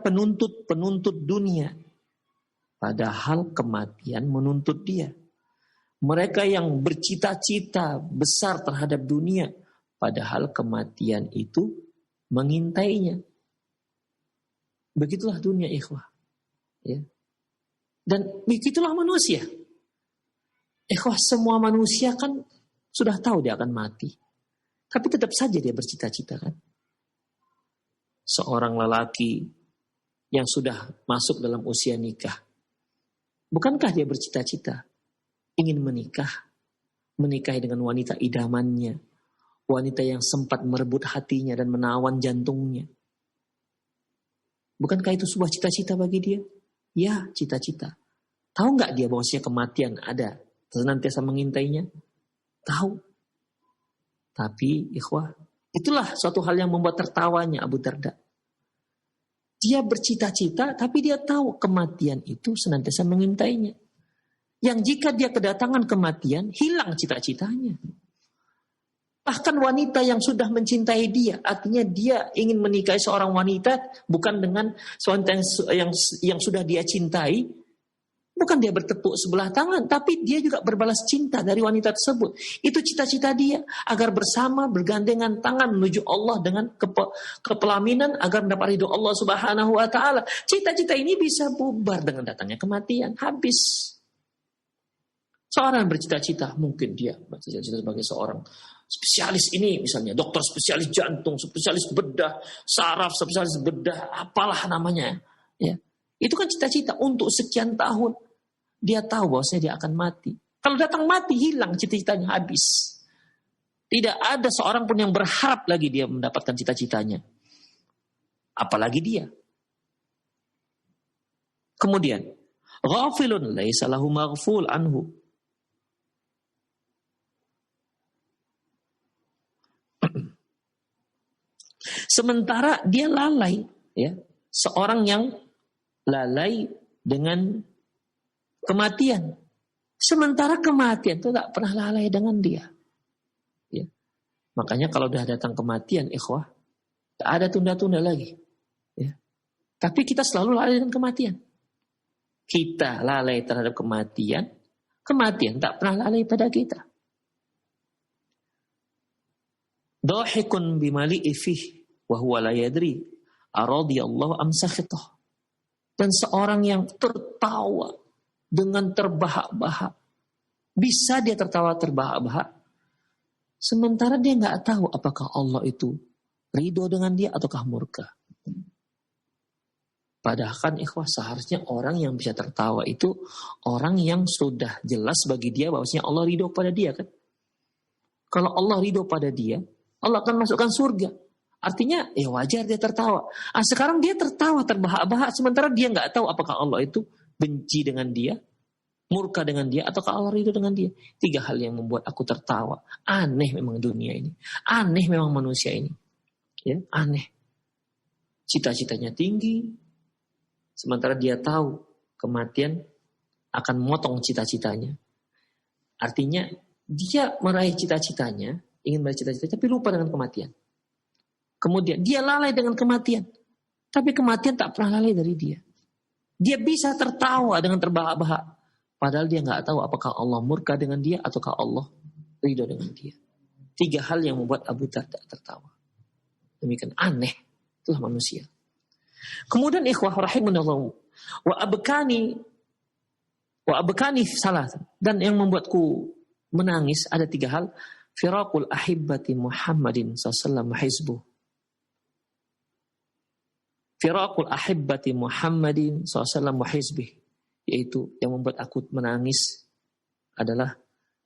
penuntut dunia, padahal kematian menuntut dia. Mereka yang bercita-cita besar terhadap dunia, padahal kematian itu mengintainya. Begitulah dunia, ikhwah. Ya. Dan begitulah manusia. Ikhwah, semua manusia kan sudah tahu dia akan mati. Tapi tetap saja dia bercita-cita kan. Seorang lelaki yang sudah masuk dalam usia nikah, bukankah dia bercita-cita ingin menikahi dengan wanita idamannya, wanita yang sempat merebut hatinya dan menawan jantungnya? Bukankah itu sebuah cita-cita bagi dia? Ya, cita-cita. Tahu nggak dia bahwasanya kematian ada, senantiasa mengintainya? Tahu. Tapi ikhwah, itulah suatu hal yang membuat tertawanya Abu Darda. Dia bercita-cita, tapi dia tahu kematian itu senantiasa mengintainya. Yang jika dia kedatangan kematian, hilang cita-citanya. Bahkan wanita yang sudah mencintai dia, artinya dia ingin menikahi seorang wanita bukan dengan wanita yang sudah dia cintai, bukan dia bertepuk sebelah tangan, tapi dia juga berbalas cinta dari wanita tersebut. Itu cita-cita dia, agar bersama bergandengan tangan menuju Allah dengan kepelaminan agar mendapat ridho Allah Subhanahu wa taala. Cita-cita ini bisa bubar dengan datangnya kematian, habis. Seorang bercita-cita, mungkin dia bercita-cita sebagai seorang spesialis ini, misalnya dokter spesialis jantung, spesialis bedah saraf, spesialis bedah apalah namanya, ya. Itu kan cita-cita untuk sekian tahun. Dia tahu bahwa dia akan mati. Kalau datang mati, hilang cita-citanya, habis. Tidak ada seorang pun yang berharap lagi dia mendapatkan cita-citanya, apalagi dia. Kemudian, ghafilun laisa lahu maghful anhu. Sementara dia lalai, ya, seorang yang lalai dengan kematian. Sementara kematian itu gak pernah lalai dengan dia. Ya. Makanya kalau udah datang kematian, ikhwah, gak ada tunda-tunda lagi. Ya. Tapi kita selalu lalai dengan kematian. Kita lalai terhadap kematian Kematian tak pernah lalai pada kita. Dhahikun bimali'i fih wa huwa la yadri aradiyallahu am sakhitah. Dan seorang yang tertawa dengan terbahak-bahak. Bisa dia tertawa terbahak-bahak, sementara dia nggak tahu apakah Allah itu ridho dengan dia ataukah murka. Padahal kan ikhwah, seharusnya orang yang bisa tertawa itu orang yang sudah jelas bagi dia bahwasanya Allah ridho pada dia kan. Kalau Allah ridho pada dia, Allah akan masukkan surga. Artinya ya wajar dia tertawa. Sekarang dia tertawa terbahak-bahak sementara dia nggak tahu apakah Allah itu benci dengan dia, murka dengan dia, ataukah Allah ridho dengan dia. 3 hal yang membuat aku tertawa. Aneh memang dunia ini. Aneh memang manusia ini. Ya, aneh. Cita-citanya tinggi, sementara dia tahu kematian akan memotong cita-citanya. Artinya dia meraih cita-citanya, ingin meraih cita-citanya, tapi lupa dengan kematian. Kemudian dia lalai dengan kematian, tapi kematian tak pernah lalai dari dia. Dia bisa tertawa dengan terbahak-bahak, padahal dia nggak tahu apakah Allah murka dengan dia ataukah Allah ridho dengan dia. 3 hal yang membuat Abu Darda tertawa. Demikian aneh, itulah manusia. Kemudian ikhwah rahimanallah, wa abkani salah, dan yang membuatku menangis ada 3 hal. Firaqul ahibbati Muhammadin sallallahu alaihi wasallam. Firaqul ahibbati Muhammadin sallallahu alaihi wasallam, yaitu yang membuat aku menangis adalah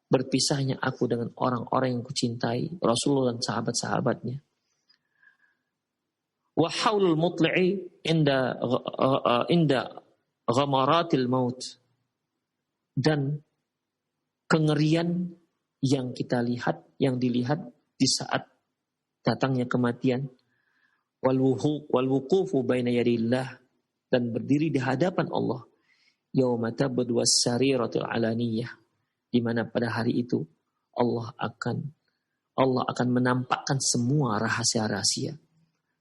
berpisahnya aku dengan orang-orang yang kucintai, Rasulullah dan sahabat-sahabatnya. Wa haulul mutli'i inda ghamaratil maut, dan kengerian yang kita lihat, yang dilihat di saat datangnya kematian. Wal wuqufu baina yadillah, dan berdiri di hadapan Allah. Yauma tabdu was-sariratul alaniyah, di mana pada hari itu Allah akan menampakkan semua rahasia-rahasia.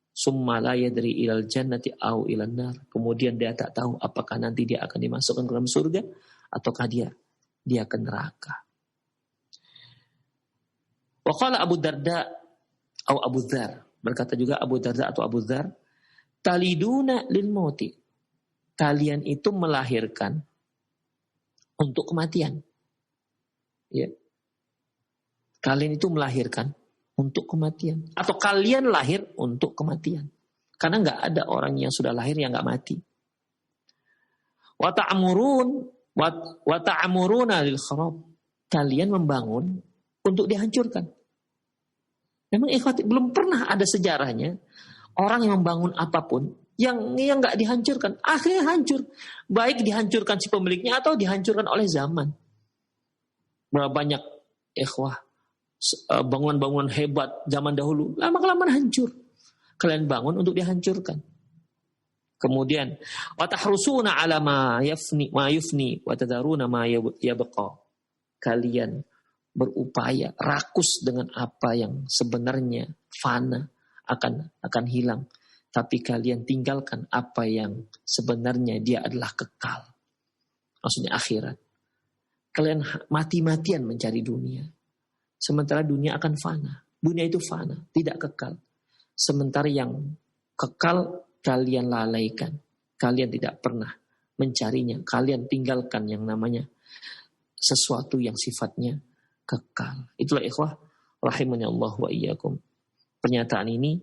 Summa la yadri ilal jannati au ilan nar. Kemudian dia tak tahu apakah nanti dia akan dimasukkan ke dalam surga ataukah dia ke neraka. Wa qala Abu Darda atau Abu Dzar, berkata juga Abu Darda atau Abu Dzar, taliduna lil mauti, kalian itu melahirkan untuk kematian. Ya. Kalian itu melahirkan untuk kematian, atau kalian lahir untuk kematian. Karena nggak ada orang yang sudah lahir yang nggak mati. Wa ta'amuruna lil kharab, kalian membangun untuk dihancurkan. Memang ikhwati, belum pernah ada sejarahnya orang yang membangun apapun yang nggak dihancurkan, akhirnya hancur. Baik dihancurkan si pemiliknya atau dihancurkan oleh zaman. Berapa banyak ikhwah bangunan-bangunan hebat zaman dahulu lama-kelamaan hancur. Kalian bangun untuk dihancurkan. Kemudian wa tahrusuna ala ma yufni wa tadaruna ma yabqa. Kalian berupaya rakus dengan apa yang sebenarnya fana, akan hilang, tapi kalian tinggalkan apa yang sebenarnya dia adalah kekal. Maksudnya akhirat. Kalian mati-matian mencari dunia, sementara dunia akan fana. Dunia itu fana, tidak kekal. Sementara yang kekal kalian lalaikan. Kalian tidak pernah mencarinya. Kalian tinggalkan yang namanya sesuatu yang sifatnya kekal. Itulah ikhwah rahimani Allah wa iyyakum. Pernyataan ini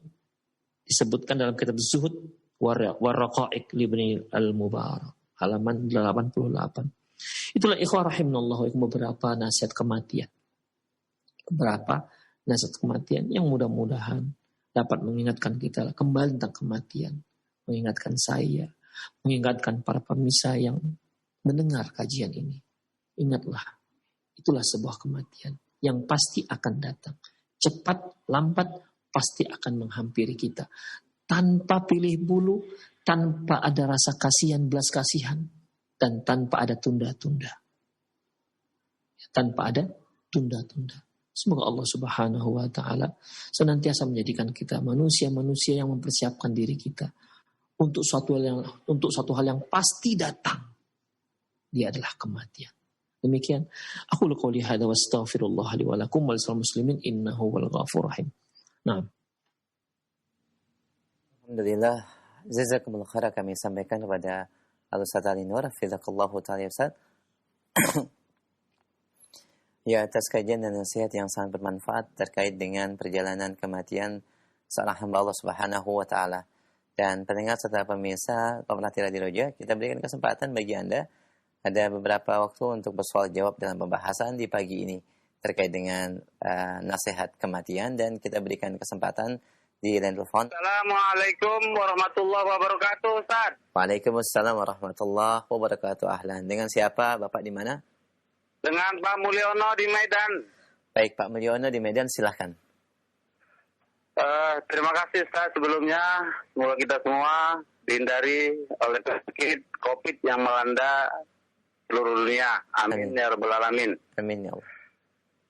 disebutkan dalam kitab Zuhud Warraqa'iq Ibnu Al-Mubarak, halaman 88. Itulah ikhwah rahimani Allah wa iyyakum beberapa nasihat kematian. Beberapa nasihat kematian yang mudah-mudahan dapat mengingatkan kita kembali tentang kematian, mengingatkan saya, mengingatkan para pemirsa yang mendengar kajian ini. Ingatlah, itulah sebuah kematian yang pasti akan datang. Cepat, lambat, pasti akan menghampiri kita. Tanpa pilih bulu, tanpa ada rasa kasihan, belas kasihan, dan tanpa ada tunda-tunda. Tanpa ada tunda-tunda. Semoga Allah Subhanahu wa taala senantiasa menjadikan kita manusia-manusia yang mempersiapkan diri kita untuk suatu hal yang pasti datang. Dia adalah kematian. Demikian. Aku qouli hadza wa astaghfirullah li wa lakum wa lisal muslimin innahu wal ghafurur rahim. Nah. Alhamdulillah, jazakumullah khair kami sampaikan kepada Al-Ustaz Ali Nur, hafizakallahu ta'ala Ustaz. Ya, atas kajian dan nasihat yang sangat bermanfaat terkait dengan perjalanan kematian seorang hamba Allah Subhanahu wa taala. Dan pendengar serta pemirsa Pemerhati Radio Roja, kita berikan kesempatan bagi Anda ada beberapa waktu untuk bersoal jawab dalam pembahasan di pagi ini terkait dengan nasihat kematian, dan kita berikan kesempatan di line telepon. Assalamualaikum warahmatullahi wabarakatuh, Ustaz. Waalaikumsalam warahmatullahi wabarakatuh. Ahlan. Dengan siapa? Bapak di mana? Dengan Pak Mulyono di Medan. Baik, Pak Mulyono di Medan, silahkan. Terima kasih, Ustaz. Sebelumnya, semoga kita semua dihindari oleh penyakit COVID yang melanda seluruh dunia. Amin, ya rabbal alamin. Amin ya Allah.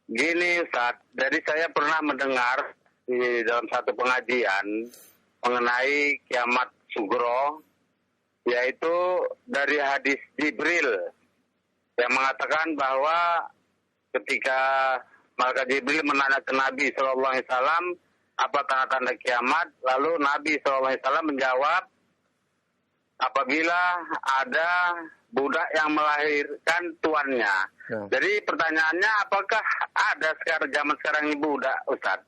Gini, Ustaz. Jadi saya pernah mendengar di dalam satu pengajian mengenai kiamat sugro, yaitu dari hadis Jibril yang mengatakan bahwa ketika malaikat Jibril menanya ke Nabi SAW apa tanda-tanda kiamat, lalu Nabi SAW menjawab, apabila ada budak yang melahirkan tuannya. Jadi pertanyaannya, apakah ada zaman sekarang ini budak, Ustaz?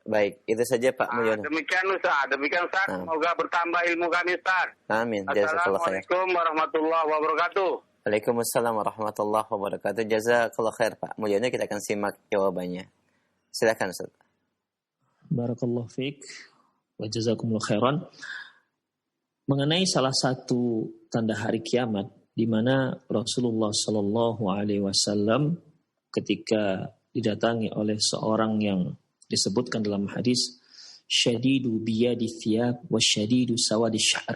Baik, itu saja Pak Mulyono. Demikian Ustaz. Semoga bertambah ilmu kami, Ustaz. Amin. Assalamualaikum warahmatullahi wabarakatuh. Waalaikumsalam warahmatullahi wabarakatuh. Jazakallah khair Pak Mulyono. Kita akan simak jawabannya. Silakan Ustaz. Barakallahu fiik wa jazakumullah khairan. Mengenai salah satu tanda hari kiamat di mana Rasulullah sallallahu alaihi wasallam ketika didatangi oleh seorang yang disebutkan dalam hadis syadidu biyadi thiyab wa syadidu sawadi sya'r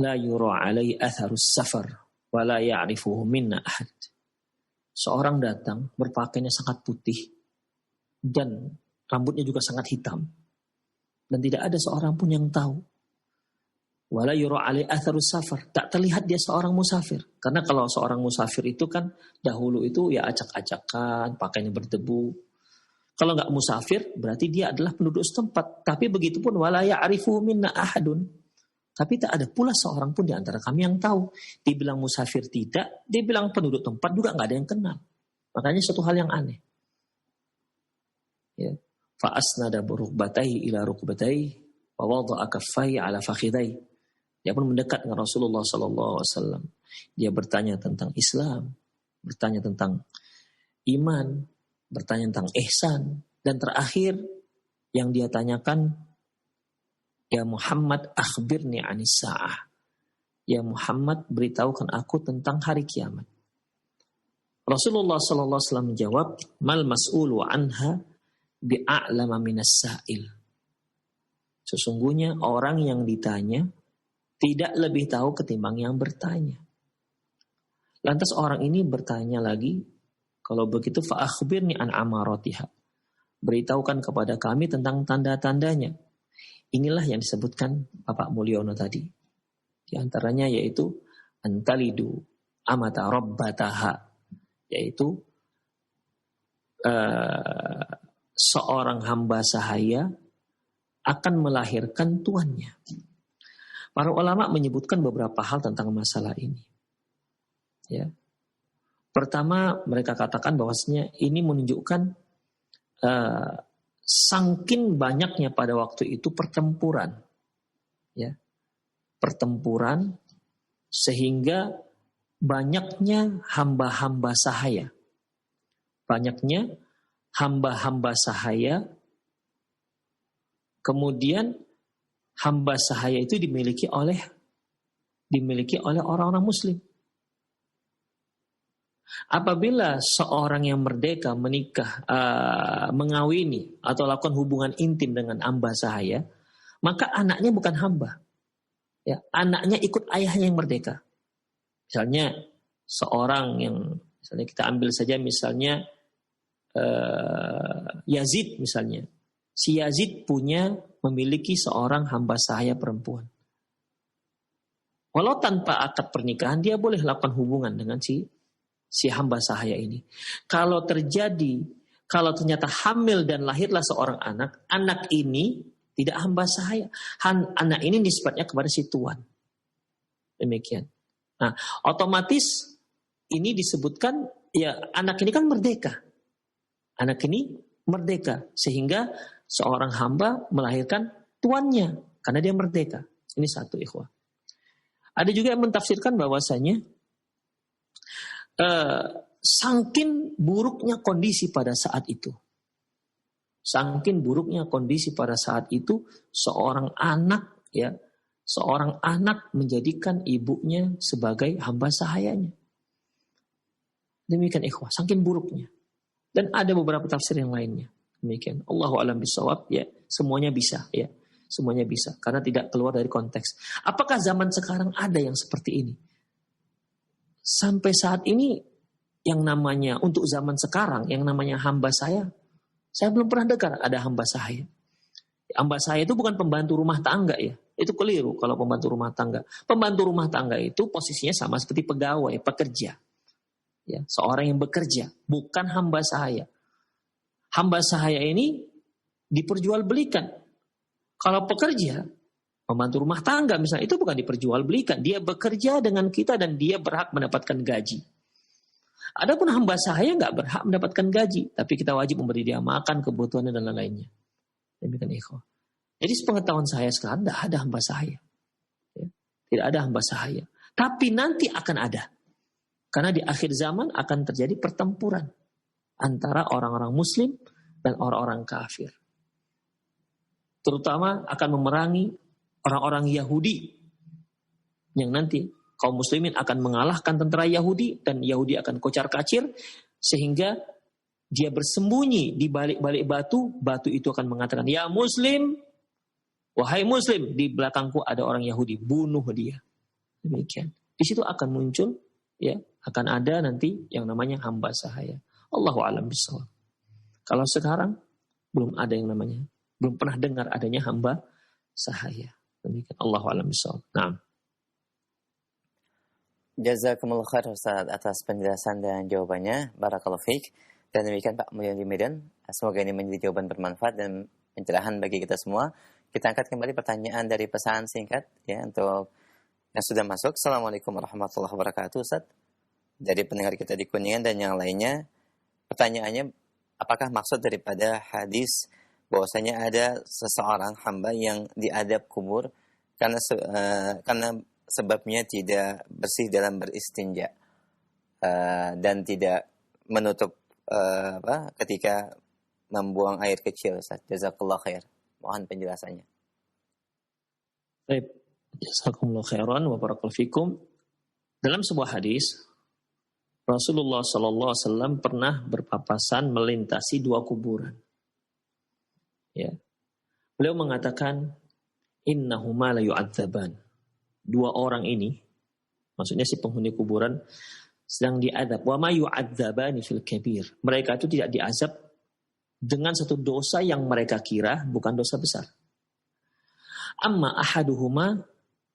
la yura alai atharus safar wa la ya'rifuhu minna ahad. Seorang datang berpakaiannya sangat putih dan rambutnya juga sangat hitam dan tidak ada seorang pun yang tahu. Wa la yura alai atharus safar, tak terlihat dia seorang musafir. Karena kalau seorang musafir itu kan dahulu itu ya acak-acakan, pakaiannya berdebu. Kalau nggak musafir, berarti dia adalah penduduk setempat. Tapi begitu pun wala ya'rifu minna ahadun. Tapi tak ada pula seorang pun di antara kami yang tahu. Dibilang musafir tidak, dibilang penduduk tempat juga nggak ada yang kenal. Makanya satu hal yang aneh. Ya. Fa'asnada rukbatayhi ila rukbatayhi wa wada'a kaffayhi ala fakhidayhi. Dia pun mendekat dengan Rasulullah SAW. Dia bertanya tentang Islam, bertanya tentang iman, bertanya tentang ihsan, dan terakhir yang dia tanyakan, ya Muhammad akhbirni anis sa'ah. Ya Muhammad, beritahukan aku tentang hari kiamat. Rasulullah sallallahu alaihi wasallam menjawab, mal mas'ulu anha bi'a'lama minas sa'il. Sesungguhnya orang yang ditanya tidak lebih tahu ketimbang yang bertanya. Lantas orang ini bertanya lagi, kalau begitu fa'akhbirni an amaratiha. Beritahukan kepada kami tentang tanda-tandanya. Inilah yang disebutkan Bapak Mulyono tadi. Di antaranya yaitu antalidu amata rabbataha, yaitu seorang hamba sahaya akan melahirkan tuannya. Para ulama menyebutkan beberapa hal tentang masalah ini. Ya. Pertama, mereka katakan bahwasanya ini menunjukkan sangkin banyaknya pada waktu itu pertempuran. Ya. Pertempuran sehingga banyaknya hamba-hamba sahaya. Banyaknya hamba-hamba sahaya. Kemudian hamba sahaya itu dimiliki oleh orang-orang muslim. Apabila seorang yang merdeka menikah, mengawini atau lakukan hubungan intim dengan hamba sahaya, maka anaknya bukan hamba. Ya, anaknya ikut ayahnya yang merdeka. Misalnya seorang yang, misalnya kita ambil saja misalnya Yazid misalnya. Si Yazid memiliki seorang hamba sahaya perempuan. Walau tanpa akad pernikahan dia boleh lakukan hubungan dengan si si hamba sahaya ini. Kalau ternyata hamil dan lahirlah seorang anak, anak ini tidak hamba sahaya. Anak ini nisbatnya kepada si tuan. Demikian. Nah, otomatis ini disebutkan, ya anak ini kan merdeka. Anak ini merdeka. Sehingga seorang hamba melahirkan tuannya. Karena dia merdeka. Ini satu, ikhwah. Ada juga yang mentafsirkan bahwasanya saking buruknya kondisi pada saat itu. Saking buruknya kondisi pada saat itu, seorang anak menjadikan ibunya sebagai hamba sahayanya. Demikian ikhwah, saking buruknya. Dan ada beberapa tafsir yang lainnya. Demikian. Allahu a'lam bishawab, ya, semuanya bisa, ya. Semuanya bisa karena tidak keluar dari konteks. Apakah zaman sekarang ada yang seperti ini? Sampai saat ini yang namanya untuk zaman sekarang yang namanya hamba saya belum pernah dengar ada hamba sahaya. Hamba sahaya itu bukan pembantu rumah tangga, ya. Itu keliru kalau pembantu rumah tangga. Pembantu rumah tangga itu posisinya sama seperti pegawai, pekerja. Ya, seorang yang bekerja, bukan hamba sahaya. Hamba sahaya ini diperjualbelikan. Kalau pekerja, pembantu rumah tangga misalnya, itu bukan diperjualbelikan. Dia bekerja dengan kita dan dia berhak mendapatkan gaji. Adapun hamba sahaya nggak berhak mendapatkan gaji, tapi kita wajib memberi dia makan, kebutuhannya dan lain-lainnya. Demikian ikhwah. Jadi sepengetahuan saya sekarang tidak ada hamba sahaya. Ya, tidak ada hamba sahaya. Tapi nanti akan ada. Karena di akhir zaman akan terjadi pertempuran antara orang-orang muslim dan orang-orang kafir. Terutama akan memerangi orang-orang Yahudi. Yang nanti kaum muslimin akan mengalahkan tentara Yahudi dan Yahudi akan kocar-kacir sehingga dia bersembunyi di balik-balik batu. Batu itu akan mengatakan, "Ya muslim, wahai muslim, di belakangku ada orang Yahudi, bunuh dia." Demikian. Di situ akan muncul, ya, akan ada nanti yang namanya hamba sahaya. Allahu a'lam bishawab. Kalau sekarang belum ada yang namanya, belum pernah dengar adanya hamba sahaya. Demikian. Allahu a'lam bishawab. Naam. Jazakumullah khair Ustaz atas penjelasan dan jawabannya. Barakallahu fiik. Dan demikian Pak Mulyan di Medan. Semoga ini menjadi jawaban bermanfaat dan pencerahan bagi kita semua. Kita angkat kembali pertanyaan dari pesan singkat ya untuk yang sudah masuk. Assalamualaikum warahmatullahi wabarakatuh Ustaz. Dari pendengar kita di Kuningan dan yang lainnya. Pertanyaannya, apakah maksud daripada hadis bahwasanya ada seseorang hamba yang diadab kubur karena sebabnya tidak bersih dalam beristinja dan tidak menutup ketika membuang air kecil. Jazakallah khair. Mohon penjelasannya. Baik. Jazakumullah khairan wa barakallahu fikum. Dalam sebuah hadis Rasulullah SAW pernah berpapasan melintasi dua kuburan. Ya. Beliau mengatakan, innahuma la yu'adzaban. Dua orang ini, maksudnya si penghuni kuburan, sedang diazab. Wa ma yu'adzabani fil kabir. Mereka itu tidak diazab dengan satu dosa yang mereka kira bukan dosa besar. Amma ahaduhuma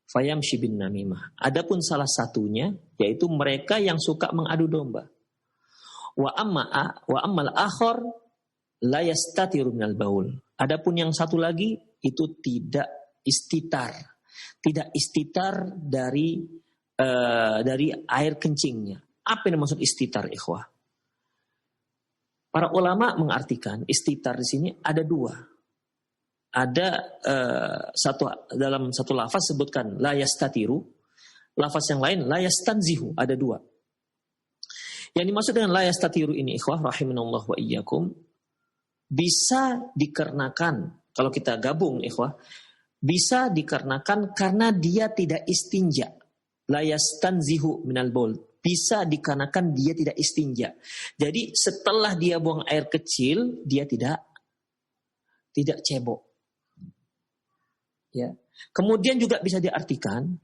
fayamshi bin namimah. Adapun salah satunya yaitu mereka yang suka mengadu domba. Wa ammal akhar la yastatiru minal baul. Adapun yang satu lagi itu tidak istitar dari air kencingnya. Apa yang maksud istitar, ikhwah? Para ulama mengartikan istitar di sini ada dua. Ada dalam satu lafaz sebutkan la yastatiru, lafaz yang lain la yastanzihu, ada dua. Yang dimaksud dengan la yastatiru ini ikhwah rahimanallah wa iyyakum bisa dikarenakan, kalau kita gabung ikhwah, bisa dikarenakan karena dia tidak istinja. La yastanzihu minal baul, bisa dikarenakan dia tidak istinja. Jadi setelah dia buang air kecil dia tidak cebok. Ya. Kemudian juga bisa diartikan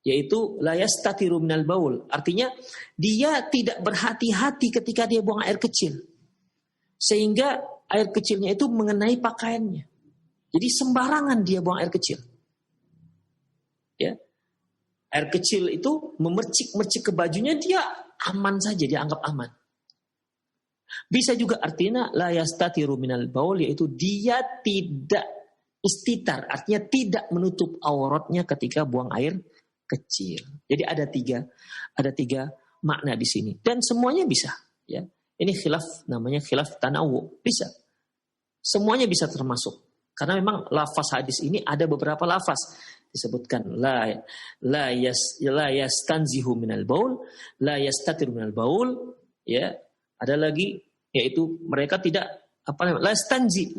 yaitu la yastatiru minal baul, artinya dia tidak berhati-hati ketika dia buang air kecil sehingga air kecilnya itu mengenai pakaiannya. Jadi sembarangan dia buang air kecil. Ya. air kecil itu memercik-mercik ke bajunya, dia aman saja, dia anggap aman. Bisa juga artinya la yastatiru minal baul, yaitu dia tidak istitar, artinya tidak menutup auratnya ketika buang air kecil. Jadi ada tiga makna di sini, dan semuanya bisa. Ya, ini khilaf, namanya khilaf tanawu, bisa. Semuanya bisa termasuk, karena memang lafaz hadis ini ada beberapa lafaz disebutkan la yastanzihu minal baul, la yastatiru minal baul. Ya, ada lagi yaitu mereka tidak la yastanzi,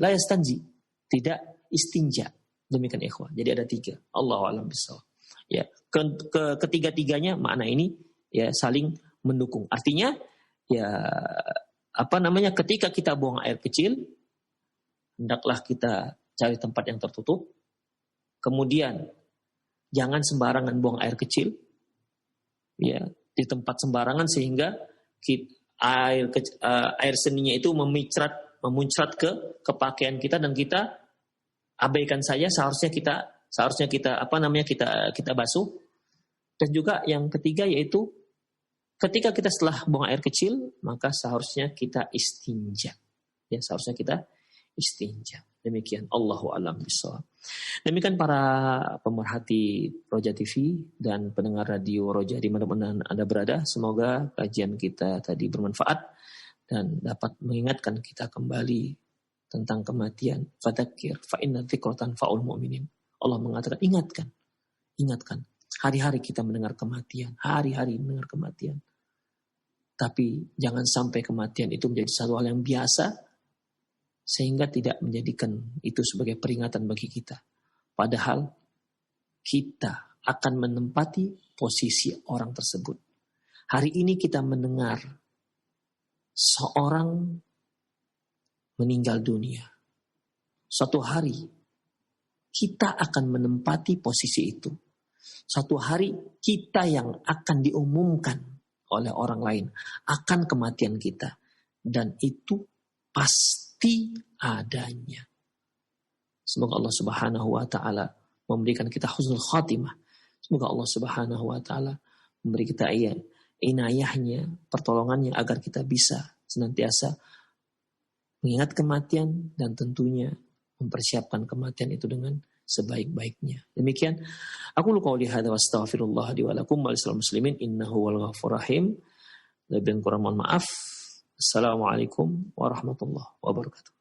tidak istinja. Demikian ikhwah. Jadi ada 3. Allahu a'lam bishawab. Ya, ketiga-tiganya makna ini ya saling mendukung. Artinya ya ketika kita buang air kecil, hendaklah kita cari tempat yang tertutup. Kemudian jangan sembarangan buang air kecil. Ya, di tempat sembarangan sehingga air seninya itu memuncrat ke pakaian kita, dan kita abaikan saja. Seharusnya kita basuh. Dan juga yang ketiga yaitu ketika kita setelah buang air kecil, maka seharusnya kita istinja. Ya, seharusnya kita istinja. Demikian, Allahu a'lam bishawab. Demikian para pemerhati Roja TV dan pendengar radio Roja di mana-mana Anda berada. Semoga kajian kita tadi bermanfaat dan dapat mengingatkan kita kembali tentang kematian. Fadzakir fa inna dzikra tanfa'ul mu'minin. Allah mengatakan ingatkan. Hari-hari kita mendengar kematian, hari-hari mendengar kematian. Tapi jangan sampai kematian itu menjadi satu hal yang biasa, sehingga tidak menjadikan itu sebagai peringatan bagi kita. Padahal kita akan menempati posisi orang tersebut. Hari ini kita mendengar seorang meninggal dunia. Suatu hari kita akan menempati posisi itu. Suatu hari kita yang akan diumumkan oleh orang lain akan kematian kita. Dan itu pasti adanya. Semoga Allah Subhanahu wa taala memberikan kita husnul khatimah. Semoga Allah Subhanahu wa taala memberi kita inayahnya, pertolongannya agar kita bisa senantiasa mengingat kematian dan tentunya mempersiapkan kematian itu dengan sebaik-baiknya. Demikian aku qouli hadza wa astaghfirullah li wa lakum wa lisal muslimin innahu wal ghafurur rahim. Lebih kurang mohon maaf. Assalamualaikum warahmatullahi wabarakatuh.